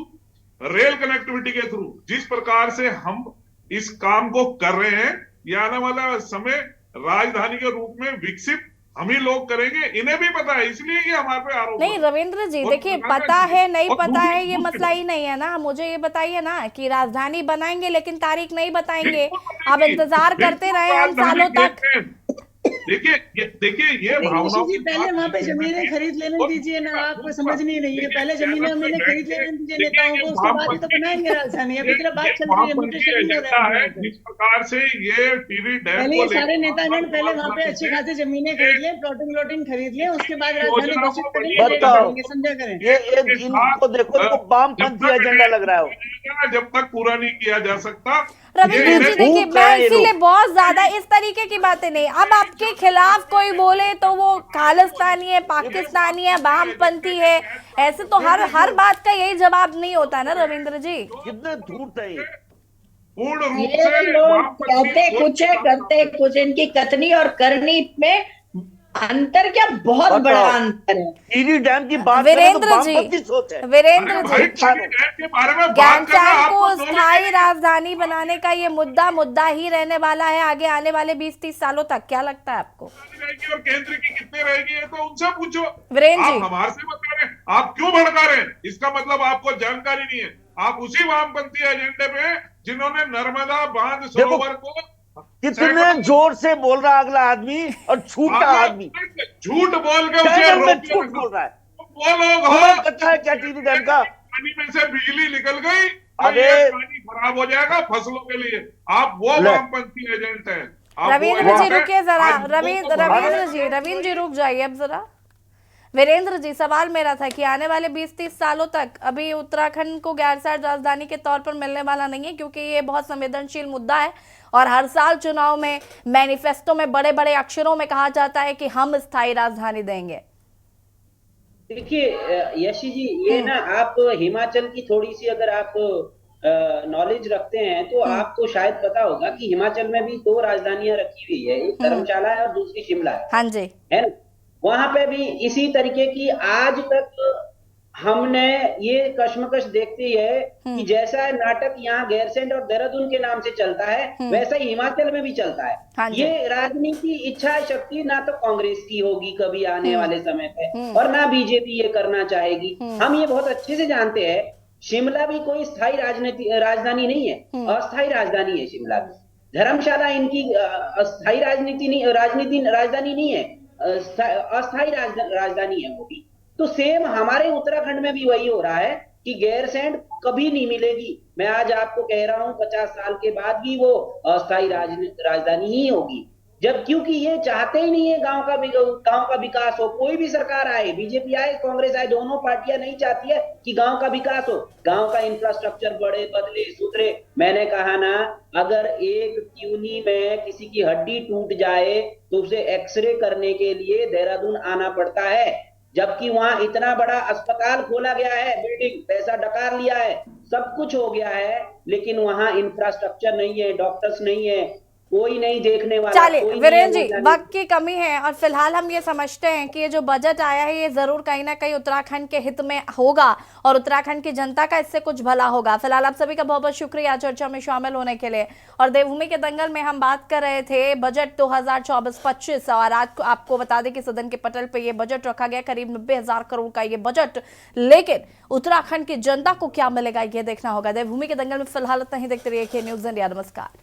रेल कनेक्टिविटी के थ्रू जिस प्रकार से हम इस काम को कर रहे हैं, ये आने वाला समय राजधानी के रूप में विकसित हम ही लोग करेंगे। इन्हें भी पता है, इसलिए ये हमारे पे आरोप नहीं रविंद्र जी, देखिए पता है नहीं पता है ये मसला ही नहीं है ना। मुझे ये बताइए ना कि राजधानी बनाएंगे लेकिन तारीख नहीं बताएंगे, आप इंतजार करते रहे हम सालों तक। देखिए ये भावना जी, पहले वहाँ पे जमीनें खरीद लेने दीजिए ना, आपको समझ नहीं है। पहले जमीनें हमें खरीद लेने दीजिए नेताओं को, उसके बाद तो बनाएंगे राजधानी। अभी तरह बात चल रही है, म्यूटेशन हो रहा है। जिस प्रकार से ये टीवी डैम पहले ये सारे नेतागण पहले वहाँ पे अच्छी खासी जमीनें खरीद लें, प्लॉटिंग खरीद लें, उसके बाद राजधानी घोषित करेंगे, समझा करें। ये इनको देखो, इनको वामपंथी एजेंडा लग रहा है। जब तक पूरा नहीं किया जा सकता। रविंद्र जी देखिए, मैं इसीलिए बहुत ज्यादा इस तरीके की बातें नहीं। अब आपके खिलाफ कोई बोले तो वो खालिस्तानी है, पाकिस्तानी है, वामपंथी है, ऐसे तो हर बात का यही जवाब नहीं होता ना रविंद्र जी। कितने धूर्त है ये। पूर्ण रूप ये से लोग कहते कुछ है करते कुछ, इनकी कथनी और करनी में अंतर क्या, बहुत बड़ा अंतर है। टिहरी डैम की बात वीरेंद्र जी, वीरेंद्र जी, ज्ञानसारण को स्थायी राजधानी बनाने का ये मुद्दा ही रहने वाला है आगे आने वाले 20-30 सालों तक। क्या लगता है आपको? और केंद्र की कितने रहेगी ये तो उनसे पूछो। वीरेंद्र जी, आप हमारे से बता रहे हैं, आप क्यों भड़का रहे हैं? इसका मतलब आपको जानकारी नहीं है। आप उसी वामपंथी एजेंडे पे जिन्होंने नर्मदा बांध सरोवर को कितने जोर से बोल रहा अगला आदमी और छूटा आदमी झूठ बोल के उसे झूठ बोल रहा है। वो लोग पता है क्या टिहरी डैम का? पानी में से बिजली निकल गई, अरे पानी खराब हो जाएगा फसलों के लिए। आप वो वामपंथी एजेंट हैं। रविंद्र जी रुकिए जरा, रविंद्र जी रुक जाइए अब जरा। वीरेंद्र जी, सवाल मेरा था कि आने वाले 20-30 सालों तक अभी उत्तराखंड को गैरसैंण राजधानी के तौर पर मिलने वाला नहीं है, क्योंकि ये बहुत संवेदनशील मुद्दा है और हर साल चुनाव में मैनिफेस्टो में बड़े बड़े अक्षरों में कहा जाता है कि हम स्थायी राजधानी देंगे। देखिए यशी जी, ये ना आप हिमाचल की थोड़ी सी अगर आप नॉलेज रखते हैं तो आपको शायद पता होगा कि हिमाचल में भी 2 राजधानियां रखी हुई है, एक धर्मशाला है और दूसरी शिमला है। हाँ जी, है ना? वहां पे भी इसी तरीके की आज तक हमने ये कश्मकश देखती है कि जैसा नाटक यहाँ गैरसैंण और देहरादून के नाम से चलता है, वैसा ही हिमाचल में भी चलता है। हाँ जी। ये राजनीति इच्छा शक्ति ना तो कांग्रेस की होगी कभी आने वाले समय पे और ना बीजेपी ये करना चाहेगी। हम ये बहुत अच्छे से जानते हैं, शिमला भी कोई स्थायी राजधानी नहीं है, अस्थायी राजधानी है शिमला भी। धर्मशाला इनकी अस्थायी राजधानी नहीं है, अस्थायी राजधानी है वो भी। तो सेम हमारे उत्तराखंड में भी वही हो रहा है कि गैरसैंण कभी नहीं मिलेगी। मैं आज आपको कह रहा हूं 50 साल के बाद भी वो अस्थायी राजधानी ही होगी, जब क्योंकि ये चाहते ही नहीं है गांव का विकास हो। कोई भी सरकार आए, बीजेपी आए, कांग्रेस आए, दोनों पार्टियां नहीं चाहती है कि गांव का विकास हो, गांव का इंफ्रास्ट्रक्चर बढ़े, बदले, सुधरे। मैंने कहा ना, अगर एक क्यूनी में किसी की हड्डी टूट जाए तो उसे एक्सरे करने के लिए देहरादून आना पड़ता है, जबकि वहां इतना बड़ा अस्पताल खोला गया है, बिल्डिंग, पैसा डकार लिया है, सब कुछ हो गया है, लेकिन वहां इंफ्रास्ट्रक्चर नहीं है, डॉक्टर्स नहीं है, कोई नहीं देखने वाला। चलिए वीरेंद्र जी, वक्त की कमी है और फिलहाल हम ये समझते हैं कि ये जो बजट आया है ये जरूर कहीं ना कहीं उत्तराखंड के हित में होगा और उत्तराखंड की जनता का इससे कुछ भला होगा। फिलहाल आप सभी का बहुत बहुत शुक्रिया चर्चा में शामिल होने के लिए। और देवभूमि के दंगल में हम बात कर रहे थे बजट 2024-25 और आज को आपको बता दें कि सदन के पटल पे ये बजट रखा गया, करीब 90,000 करोड़ का ये बजट, लेकिन उत्तराखंड की जनता को क्या मिलेगा ये देखना होगा। देवभूमि के दंगल में फिलहाल इतना ही। देखते रहिए न्यूज़ इंडिया। नमस्कार।